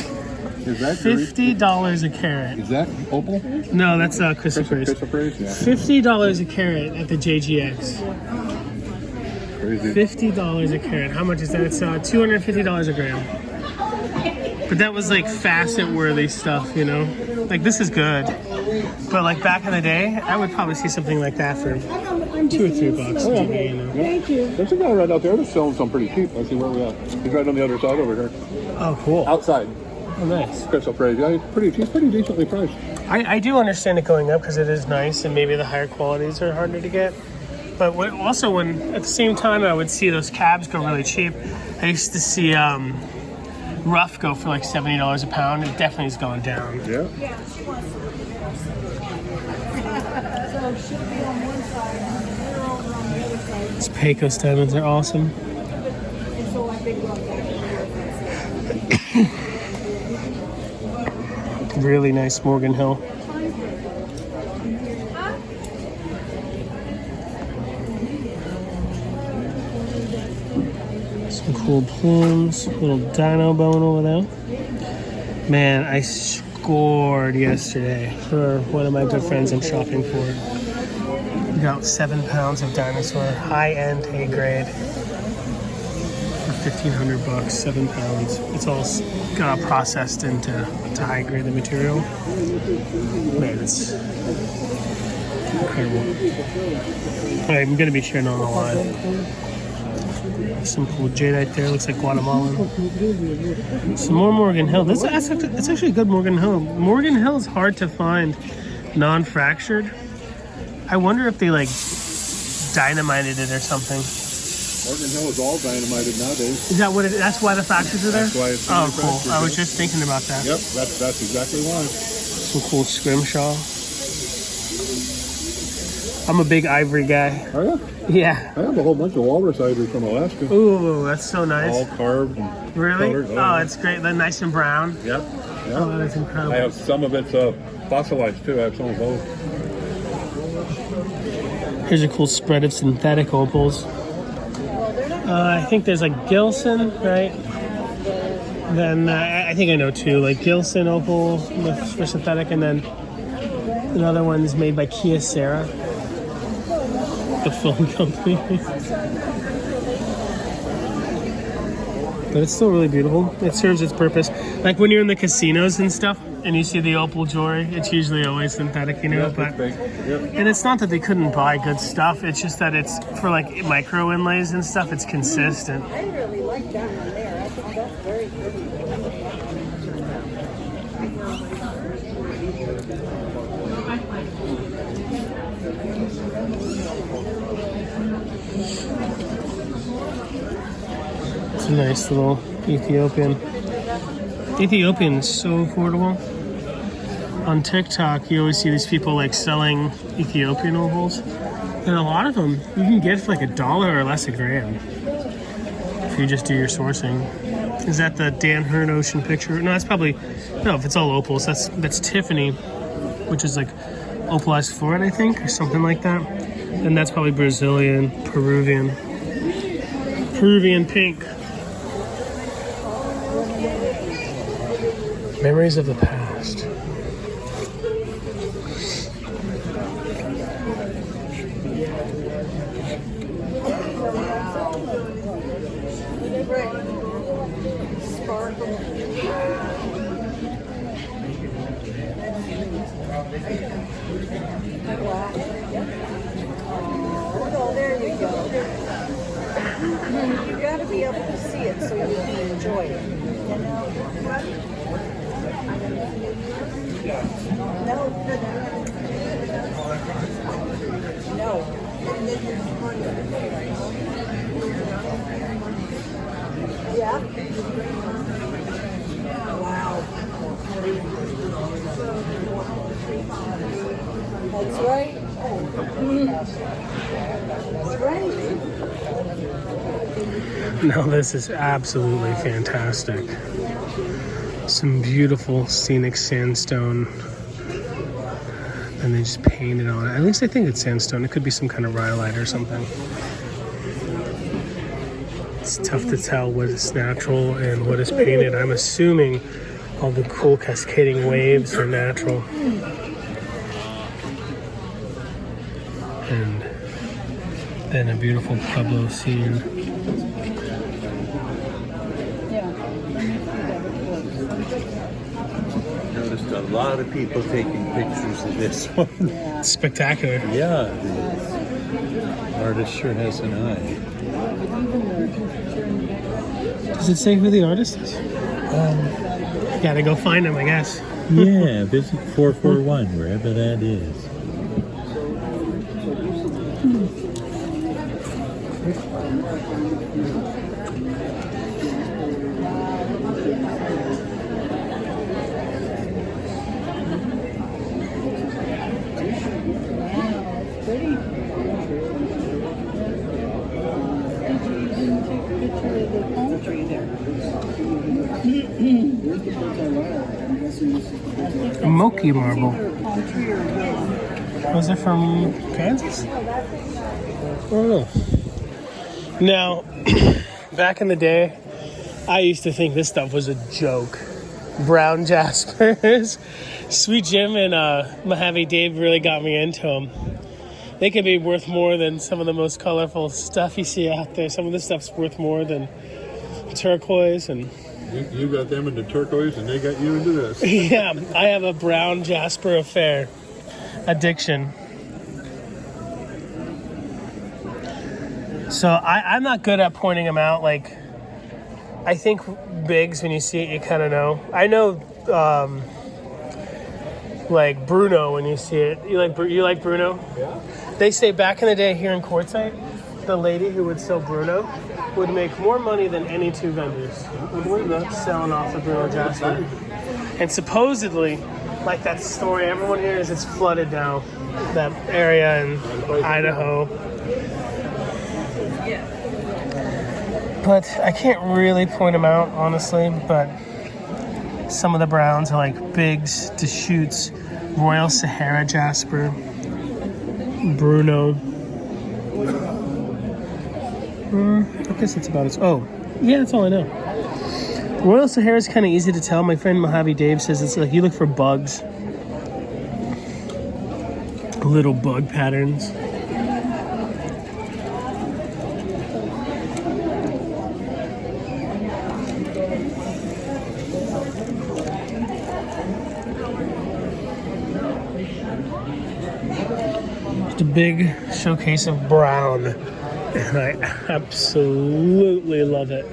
Is that $50 a carat. Is that opal? No, that's chrysoprase. Chrysoprase, yeah. $50 a carat at the JGX. Crazy. $50 a carat. How much is that? It's $250 a gram. But that was like facet-worthy stuff, you know? Like, this is good. But like back in the day, I would probably see something like that for $2 or $3, maybe, you know? Thank you. There's a guy right out there that's selling some pretty cheap. Let's see where we at. He's right on the other side over here. Oh, cool. Outside. Oh, nice. Crystal Prairie. Yeah, she's pretty decently priced. I do understand it going up because it is nice, and maybe the higher qualities are harder to get. But also, when at the same time I would see those cabs go really cheap, I used to see rough go for like $70 a pound. It definitely is going down. Yeah. These Pecos diamonds are awesome. Really nice Morgan Hill. Some cool plumes, little dino bone over there. Man, I scored yesterday for one of my good friends I'm shopping for. We got 7 pounds of dinosaur, high-end A grade. For $1,500, 7 pounds. It's all got processed into high grade the material. Man, it's incredible. I'm gonna be sharing on the line. Some cool jadeite there, looks like Guatemalan. Some more Morgan Hill. That's actually a good Morgan Hill. Morgan Hill is hard to find non-fractured. I wonder if they like dynamited it or something. Morgan Hill is all dynamited nowadays. Is that what it is? That's why the fractures are there? That's why it's cool. fractured, I was just thinking about that. Yep, that's exactly why. Some cool scrimshaw. I'm a big ivory guy. Are you? Yeah. I have a whole bunch of walrus ivory from Alaska. Ooh, that's so nice. All carved and Really? colored. Oh, it's great. They're nice and brown. Yep. Oh, that's incredible. I have some of it's fossilized too. I have some of both. Here's a cool spread of synthetic opals. I think there's like Gilson, right? Then I think I know two, like Gilson opal for synthetic, and then another one is made by Kyocera, the film company. But it's still really beautiful. It serves its purpose. Like when you're in the casinos and stuff, and you see the opal jewelry, it's usually always synthetic, you know. But and it's not that they couldn't buy good stuff. It's just that it's for like micro inlays and stuff. It's consistent. I really like that one there. I think that's very pretty. It's a nice little Ethiopian. Ethiopian is so affordable. On TikTok, you always see these people like selling Ethiopian opals, and a lot of them you can get for like $1 or less a gram if you just do your sourcing. Is that the Dan Hearn Ocean picture? No, that's probably no. If it's all opals, that's Tiffany, which is like opalized fluorite, I think, or something like that. And that's probably Brazilian, Peruvian pink. Memories of the past. Oh, there you go. You got to be able to see it so you can enjoy it. No. Yeah. Wow. That's right. That's right. Now this is absolutely fantastic. Some beautiful scenic sandstone. And they just painted on it. At least I think it's sandstone. It could be some kind of rhyolite or something. It's tough to tell what is natural and what is painted. I'm assuming all the cool cascading waves are natural. And then a beautiful Pueblo scene. Noticed a lot of people taking pictures of this one. It's spectacular. Yeah, the artist sure has an eye. Does it say who the artist is? Gotta go find them, I guess. Yeah, visit 441, wherever that is. Moki marble. Was it from Kansas? I don't know. Now, back in the day, I used to think this stuff was a joke. Brown jaspers. Sweet Jim and Mojave Dave really got me into them. They can be worth more than some of the most colorful stuff you see out there. Some of this stuff's worth more than turquoise and... You got them into turquoise and they got you into this. Yeah, I have a brown jasper affair. Addiction. So I'm not good at pointing them out. Like, I think bigs, when you see it, you kind of know. I know, like Bruno, when you see it. You like Bruno? Yeah. They say back in the day here in Quartzite, the lady who would sell Bruno would make more money than any two vendors. I believe that, selling off the Bruno Jasper. And supposedly, like that story everyone hears, it's flooded now. That area in Idaho. But I can't really point them out, honestly. But some of the browns are like Biggs, Deschutes, Royal Sahara Jasper, Bruno. I guess that's about it. Oh, yeah, that's all I know. Royal Sahara is kind of easy to tell. My friend Mojave Dave says it's like you look for bugs. Little bug patterns. Just a big showcase of brown. And I absolutely love it.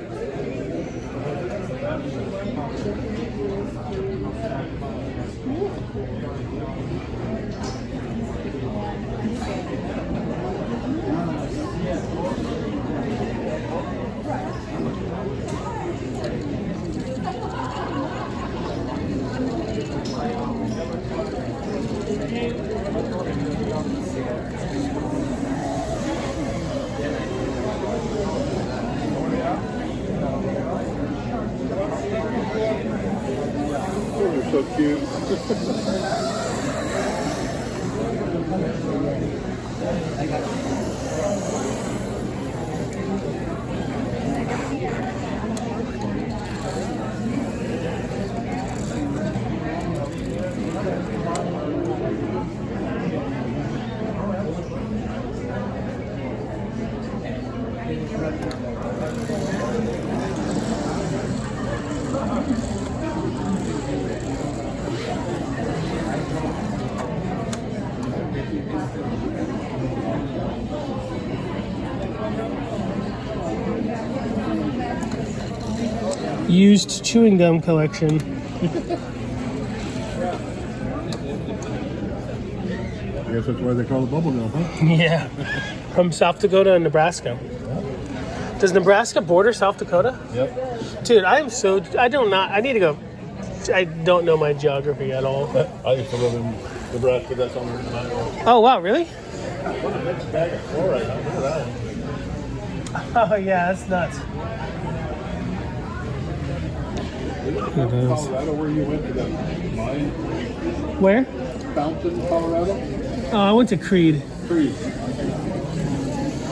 They're so cute. Used chewing gum collection. I guess that's why they call it bubble gum, huh? Yeah. From South Dakota and Nebraska. Does Nebraska border South Dakota? Yep. Dude, I need to go. I don't know my geography at all. I used to live in Nebraska. That's on the Iowa. Oh, wow, really? What a mixed bag of chloride. Look at that one. Oh, yeah, that's nuts. Colorado, where you went to that mine? Where? Fountain, Colorado? Oh, I went to Creed. Creed.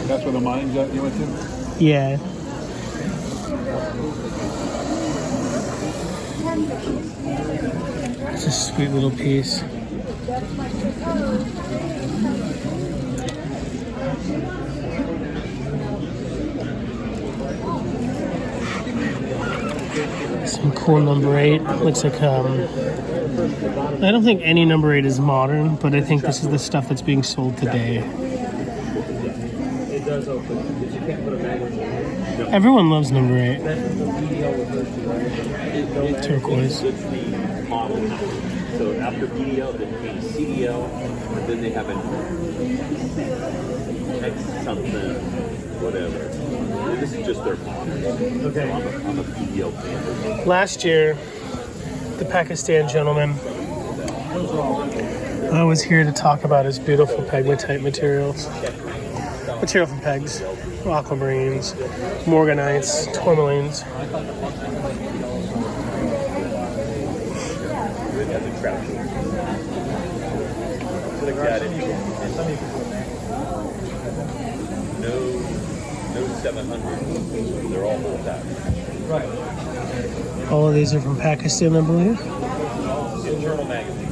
That's where the mine's at you went to? Yeah. It's a sweet little piece. Some cool number 8. Looks like I don't think any number 8 is modern, but I think this is the stuff that's being sold today. No. Everyone loves number 8. Turquoise. Model. So after BDL, then came CDL, and then they have an X something, whatever. And this is just their model. Okay. So I'm a BDL fan. Last year, the Pakistan gentleman was here to talk about his beautiful pegmatite materials. Material from pegs, aquamarines, morganites, tourmalines. No 700. They're all hold out. Right. All of these are from Pakistan, I believe. Internal magazine.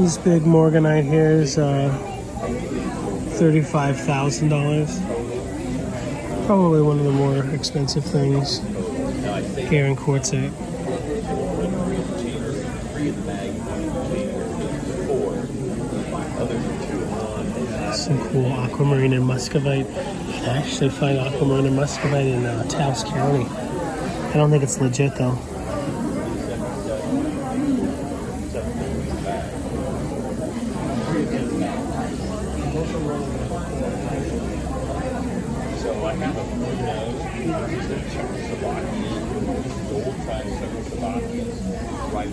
This big morganite here is $35,000. Probably one of the more expensive things here in Quartzite. Some cool aquamarine and muscovite. You can actually find aquamarine and muscovite in Taos County. I don't think it's legit though. So I have a gold Czechoslovakian, right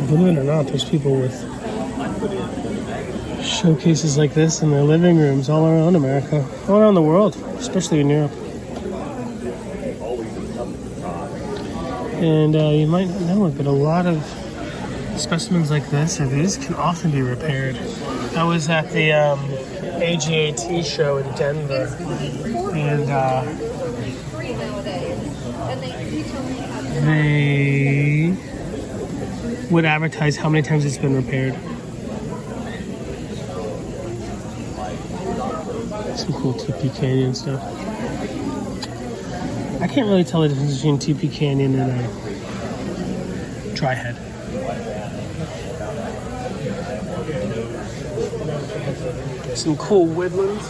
Believe it or not, there's people with showcases like this in their living rooms all around America, all around the world, especially in Europe. And you might not know it, but a lot of specimens like this, or these, can often be repaired. I was at the AGAT show in Denver, and they would advertise how many times it's been repaired. Some cool TP Canyon stuff. I can't really tell the difference between TP Canyon and a dry head. Some cool woodlands.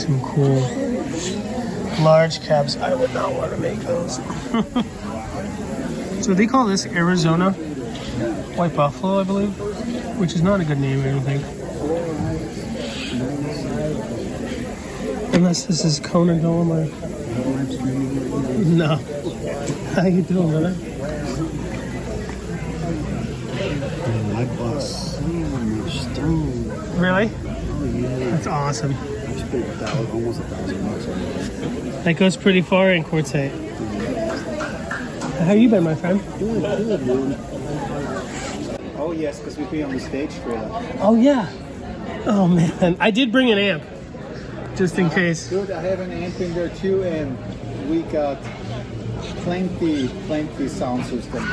Some cool large cabs. I would not want to make those. So they call this Arizona White Buffalo, I believe, which is not a good name, I don't think. Unless this is Kona Dolomite. No. How you doing, brother? I bought so much stone. Really? Oh, yeah. That's awesome. I spent almost $1,000 on it. That goes pretty far in Quartzite. How you been, my friend? Good, man. Oh, yes, because we've been on the stage trailer. Oh, yeah. Oh, man. I did bring an amp, just in case. Good, I have an amp in there too, and we got plenty sound system.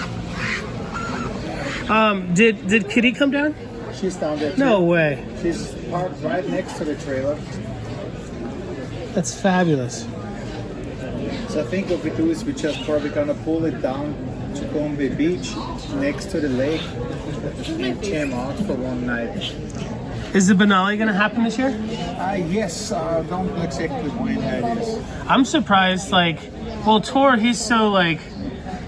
Did Kitty come down? She's down there too. No way. She's parked right next to the trailer. That's fabulous. So I think what we do is we just probably gonna pull it down to Gombe Beach next to the lake and camp out for one night. Is the Benali going to happen this year? Yes, don't know exactly when that is. I'm surprised, Tor, he's so,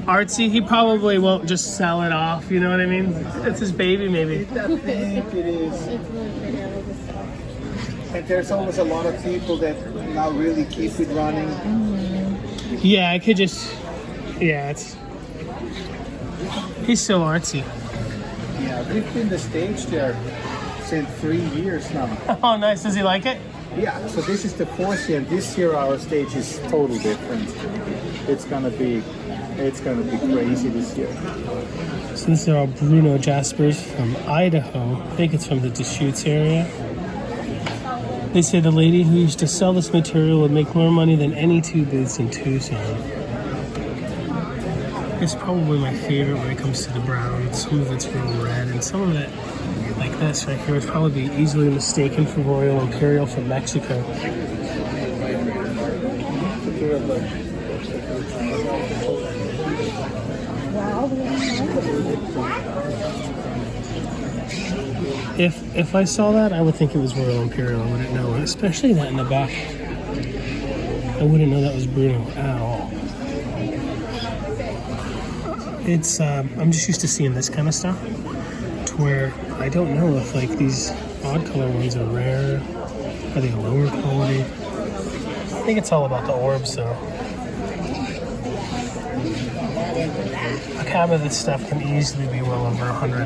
artsy, he probably won't just sell it off, you know what I mean? It's his baby, maybe. I think it is. And there's always a lot of people that now really keep it running. Yeah, I could just... Yeah, it's... He's so artsy. Yeah, we've been the stage there since 3 years now. Oh, nice. Does he like it? Yeah, so this is the 4th year, and this year our stage is totally different. It's gonna be crazy this year. So these are all Bruno Jaspers from Idaho. I think it's from the Deschutes area. They say the lady who used to sell this material would make more money than any two booths in Tucson. It's probably my favorite when it comes to the brown. Some of it's real red, and some of it, like this right here, would probably be easily mistaken for Royal Imperial from Mexico. If I saw that, I would think it was Royal Imperial. I wouldn't know, especially that in the back. I wouldn't know that was Bruno at all. It's I'm just used to seeing this kind of stuff, to where I don't know if like these odd color ones are rare. Are they lower quality? I think it's all about the orbs, though. A cab of this stuff can easily be well over $100.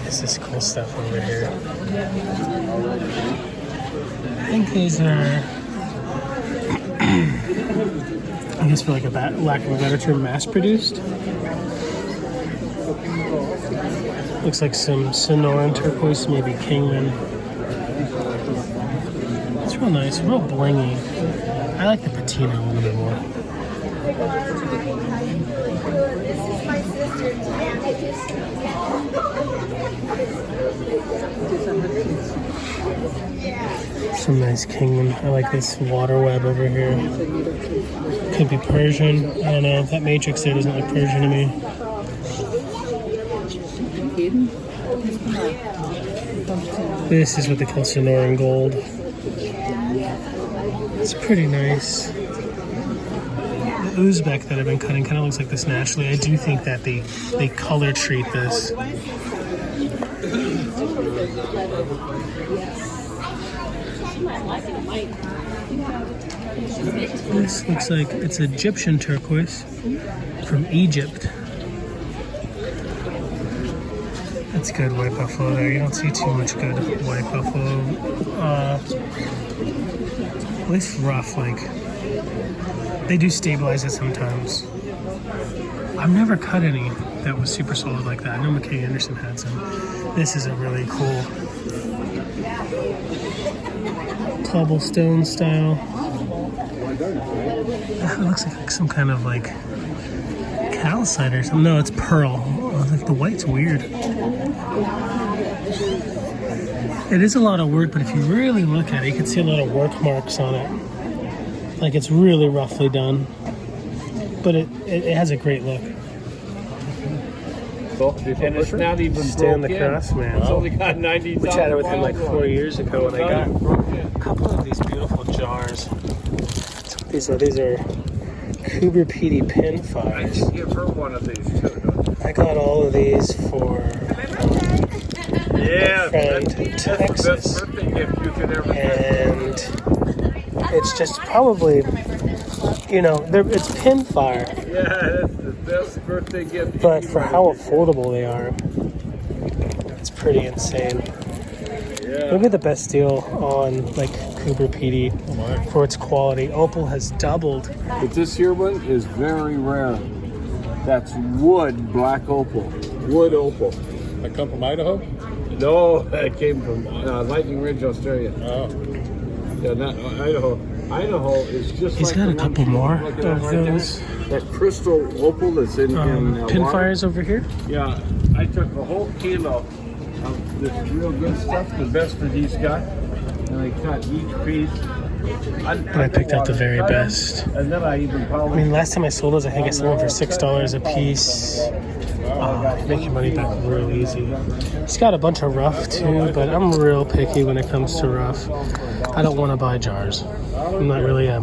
This is cool stuff over here. I think these are, I guess for like a lack of a better term, mass-produced. Looks like some Sonoran turquoise, maybe Kingman. It's real nice, real blingy. I like the patina a little bit more. This is my sister. Some nice Kingman. I like this water web over here. Could be Persian. I don't know. That matrix there doesn't look Persian to me. This is what they call Sonoran gold. It's pretty nice. The Uzbek that I've been cutting kind of looks like this naturally. I do think that they color treat this. This looks like it's Egyptian turquoise from Egypt. That's good white buffalo there. You don't see too much good white buffalo. At least rough, like they do stabilize it sometimes. I've never cut any that was super solid like that. I know McKay Anderson had some. This is a really cool cobblestone style. It looks like some kind of like calcite or something. No, it's pearl. Like the white's weird. It is a lot of work, but if you really look at it, you can see a lot of work marks on it. Like it's really roughly done, but it has a great look. And it's not even Stand the broke cross, in. man. It's only got 90,000 We chatted with him like miles 4 years ago, and I got a couple of these beautiful jars. These are Cooper PD pin I fires. can give her one of these too. I got all of these for Yeah, friend that's in the Texas, best birthday gift you could ever get. and it's just probably, you know, it's pin fire, Yeah, that's the best birthday gift. but for how affordable they are, it's pretty insane. Yeah. Maybe the best deal on like Cooper PD for its quality. Opal has doubled. But this here one is very rare. That's wood black opal. Wood opal. I come from Idaho. No, that came from Lightning Ridge, Australia. Oh, Yeah, not Idaho. Idaho is just He's like got the a one couple she's more looking at of right there. those. That crystal opal that's in Pin water. fires over here. Yeah, I took a whole kilo of this real good stuff, the best that he's got, and I cut each piece. And I picked out the very best. And then I even I polished. mean, last time I sold those, I think I sold them for $6 a piece. Make your money back real easy. It's got a bunch of rough too, but I'm real picky when it comes to rough. I don't want to buy jars. I'm not really a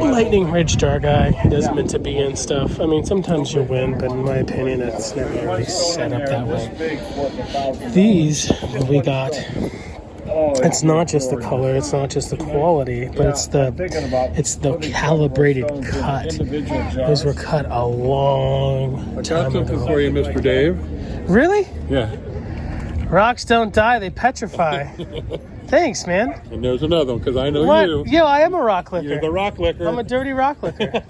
Lightning Ridge jar guy. He does meant to be in stuff. I mean, sometimes you win, but in my opinion, it's never really set up that way. These we got. It's not just the color, it's not just the quality, but it's the calibrated cut. Those were cut a long I got time something ago. for you, Mr. Dave. Really? Yeah. Rocks don't die, they petrify. Thanks, man. And there's another one, because I know What? you. Yeah, I am a rock licker. You're the rock licker. I'm a dirty rock licker.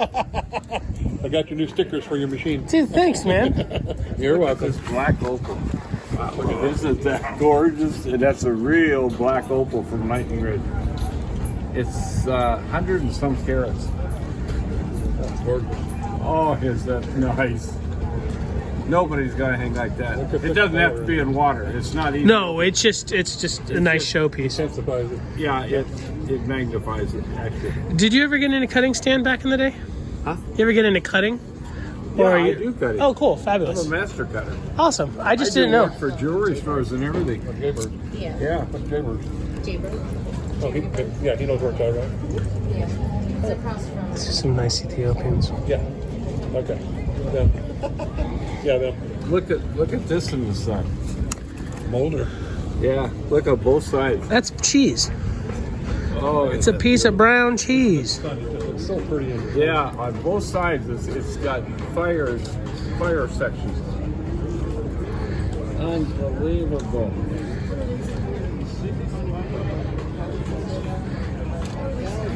I got your new stickers for your machine. Dude, thanks, man. You're welcome. This black opal. Wow, look at this. Isn't that gorgeous? And that's a real black opal from Lightning Ridge. It's 100 and some carats. That's gorgeous. Oh, is that nice? Nobody's got anything like that. It doesn't have to be in water. It's not easy. No, it's just a nice showpiece. Intensifies it. Yeah, it magnifies it, actually. Did you ever get into cutting stand back in the day? Huh? You ever get into cutting? Yeah, are I you... do cutting. Oh, cool. I'm Fabulous. a master cutter. Awesome. I just do didn't know. work for jewelry stores and everything. Jaybird. Yeah. Yeah. What's Jaybird? Jaybird. Oh, he knows where it's at, right? Yeah. It's across from. This is some nice Ethiopians. Yeah. Okay. Them. Yeah, them. Look at this in the sun. Molder. Yeah, look at both sides. That's cheese. Oh, It's a piece of brown cheese. It's so pretty in the yeah, on both sides it's got fire sections. Unbelievable.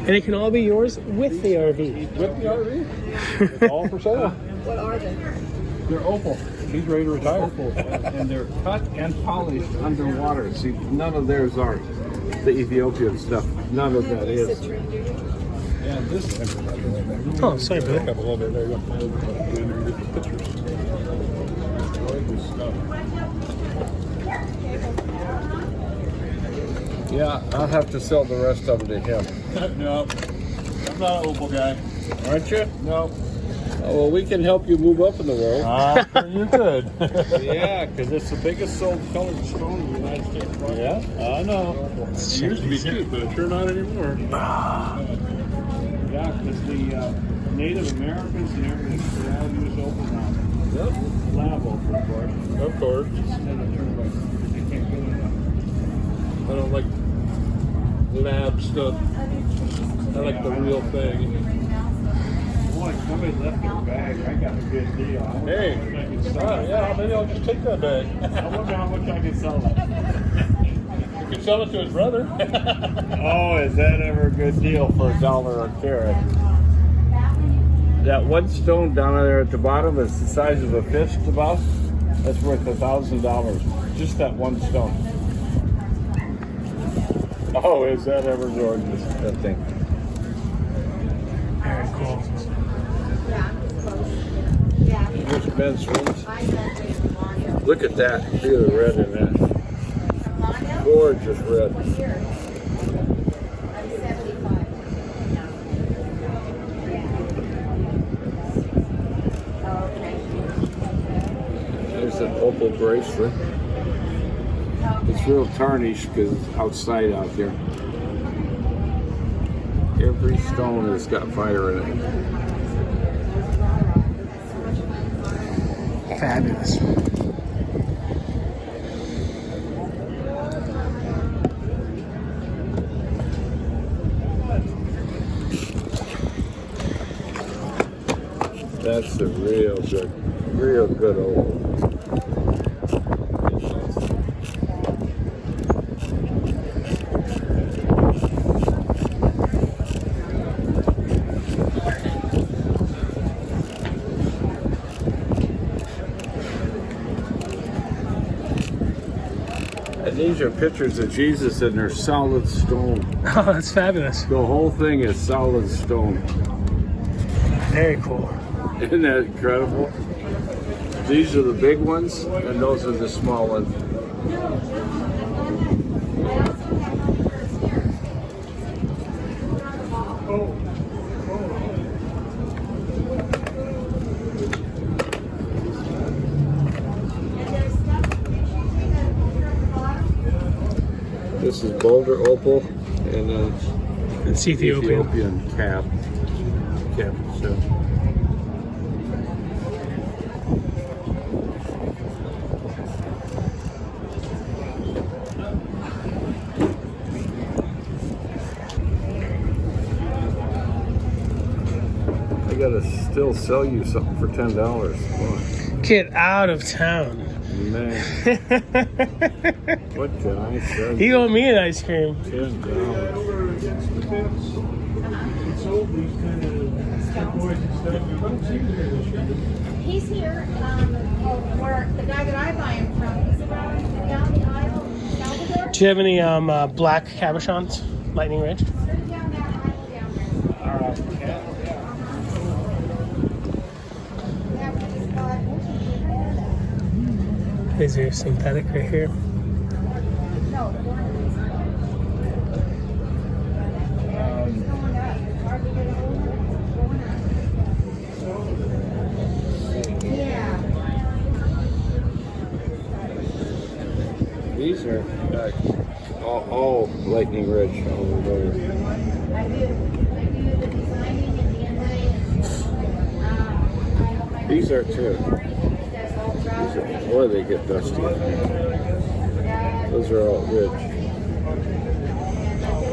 And it can all be yours with the RV. With the RV. It's all for sale. What are they? They're opal. He's ready to retire. Opal, and they're cut and polished underwater. See, none of theirs are. The Ethiopian stuff, none of that is. Yeah, this. Oh, sorry, Back brother. up a little bit. There you go. Pictures. Gorgeous stuff. Yeah, I'll have to sell the rest of them to him. No, I'm not an opal guy. Aren't you? No. Oh, well, we can help you move up in the world. You could. Yeah, because it's the biggest sold colored stone in the United States. Right? Yeah, I know. It used to be cheap, but it's sure not anymore. Yeah, because the Native Americans and everything, they all use opal now. Yep. Lab opal, of course. Of course. Instead of turquoise. They can't get enough. I don't like lab stuff. I like the real thing. Boy, somebody left their bag. I got a good deal. Hey, yeah, maybe I'll just take that bag. I wonder how much I can sell it. You can sell it to his brother. Oh, is that ever a good deal for $1 a carat? That one stone down there at the bottom is the size of a fist about. That's worth $1,000. Just that one stone. Oh, is that ever gorgeous, that thing? Very cool. Here's Ben Swins. Look at that. See the red in that. Gorgeous red. There's an opal bracelet. It's real tarnished because it's outside out there. Every stone has got fire in it. Fabulous. That's a real good opal. And these are pictures of Jesus and they're solid stone. Oh, that's fabulous. The whole thing is solid stone. Very cool. Isn't that incredible? These are the big ones, and those are the small ones. This is Boulder Opal, and It's Ethiopian. Ethiopian cap. So. I gotta still sell you something for $10. Come on. Get out of town. Man. What can I say? He owed me an ice cream. He's here. Where the guy that I buy him from, he's around down the aisle. Salvador. Do you have any black cabochons? Lightning Ridge? Down that aisle down there. These are synthetic right here. No, the one is going up. It's hard to get a hold of. It's going up. Yeah. These are all Lightning Ridge over there. I do the designing and the inlay. These are too. Boy, they get dusty. Those are all Ridge.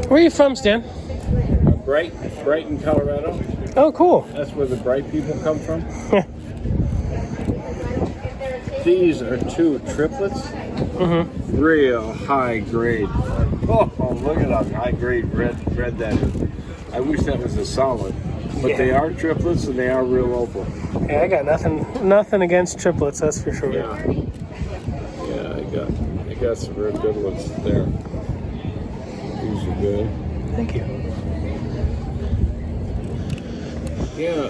Where are you from, Stan? Brighton, Colorado. Oh, cool. That's where the bright people come from. These are two triplets. Mm-hmm. Real high grade. Oh, look at how high grade red that is. I wish that was a solid. But they are triplets and they are real opal. Yeah, I got nothing against triplets, that's for sure. Yeah, I got some real good ones there. These are good. Thank you. Yeah,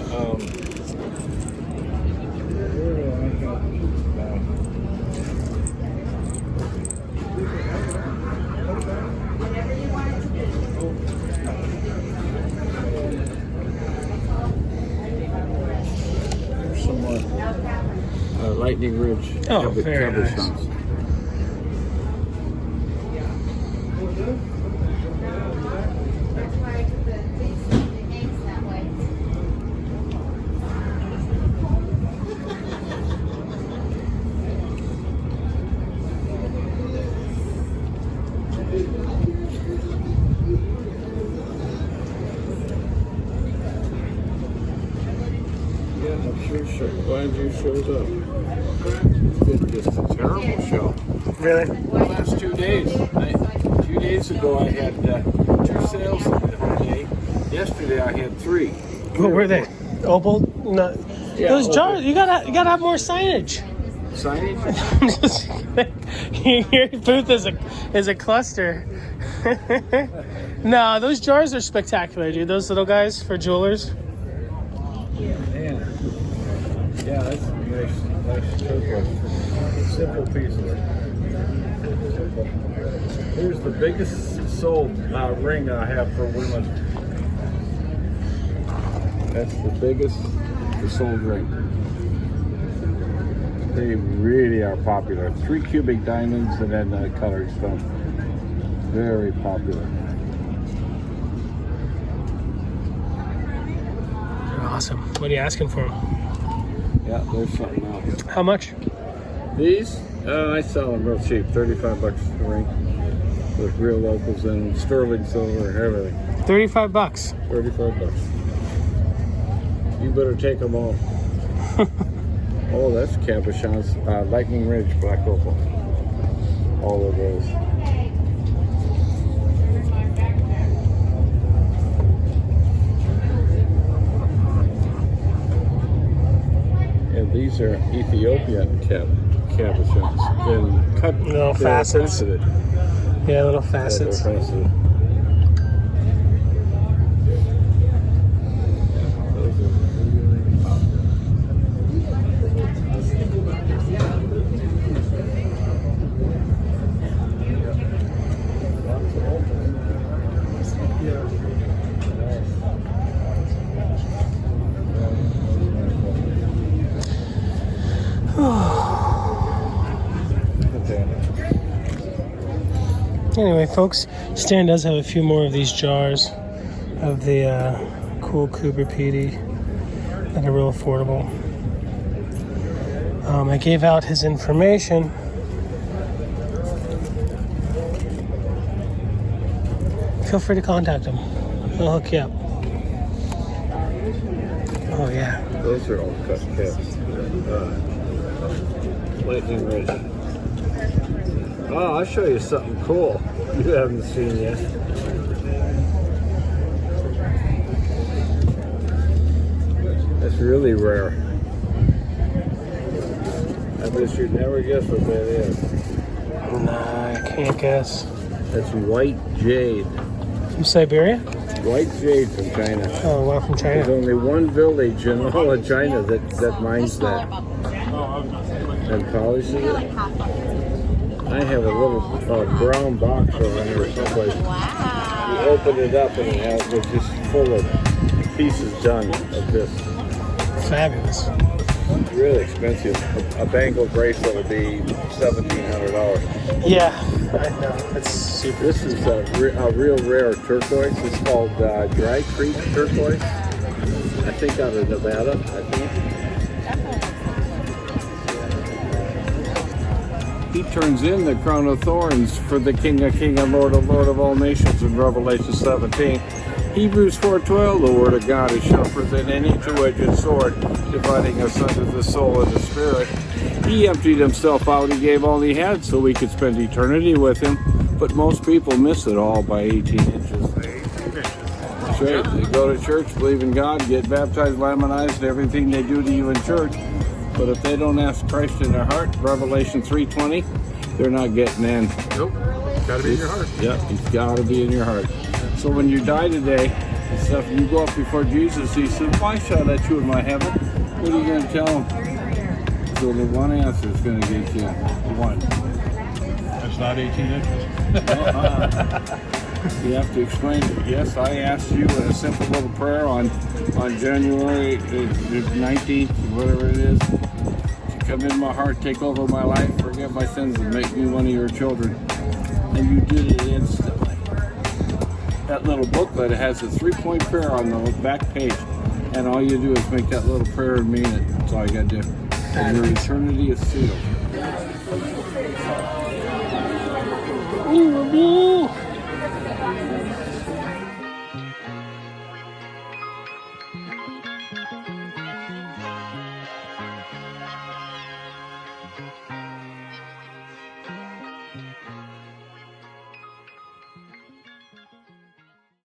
Lightning Ridge. Oh, very nice. Yeah, I'm sure. Glad you showed up. It's been just a terrible show. Really? The last 2 days. 2 days ago I had 2 sales in the whole day. Yesterday I had 3. What were they? Opal? No. Yeah, Those Opal. jars, you gotta have more signage. Signage? Your booth is a cluster. No, those jars are spectacular, dude. Those little guys for jewelers. Man. Yeah, that's nice turquoise. Simple pieces. Here's the biggest sold ring I have for women. That's the biggest sold ring. They really are popular. 3 cubic diamonds and then colored stone. Very popular. They're awesome. What are you asking for them? Yeah, there's something else. How much? These, I sell them real cheap, $35 a ring. With real locals and sterling silver and everything. $35. $35. You better take them all. Oh, that's cabochons. Lightning Ridge, black opal. All of those. And these are Ethiopian cabochons. Been cut. Little facets. Faceted. Yeah, little facets. Yeah, they're faceted. Anyway, folks, Stan does have a few more of these jars of the cool Cooper PD that are real affordable. I gave out his information. Feel free to contact him. He'll hook you up. Oh, yeah. Those are all cut caps. Lightning Ridge. Oh, I'll show you something cool you haven't seen yet. That's really rare. I bet you'd never guess what that is. Nah, I can't guess. That's white jade. From Siberia? White jade from China. Oh, wow, from There's China. only one village in all of China that mines that and polishes it. I have a little brown box over here someplace. You open it up and it's just full of pieces done of this. Fabulous. It's really expensive. A bangle bracelet would be $1,700. Yeah, I know. That's super. This is a real rare turquoise. It's called Dry Creek turquoise. I think out of Nevada, I think. He turns in the crown of thorns for the King of Lord of all nations in Revelation 17. Hebrews 4:12, the word of God is sharper than any two-edged sword, dividing us under the soul and the spirit. He emptied himself out, he gave all he had so we could spend eternity with him, but most people miss it all by 18 inches. That's right, they go to church, believe in God, get baptized, lamanized, everything they do to you in church, but if they don't ask Christ in their heart, Revelation 3:20, they're not getting in. Nope. Gotta be in your heart. Yep, it's gotta be in your heart. So when you die today, and stuff, you go up before Jesus, he says, why should I let you in my heaven? What are you going to tell him? So the one answer is going to get you one. That's not 18 inches. You have to explain it. Yes, I asked you a simple little prayer on January 19th, whatever it is. To come in my heart, take over my life, forgive my sins, and make me one of your children. And you did it instantly. That little booklet, it has a 3-point prayer on the back page, and all you do is make that little prayer and mean it. That's all you gotta do. And your eternity is sealed.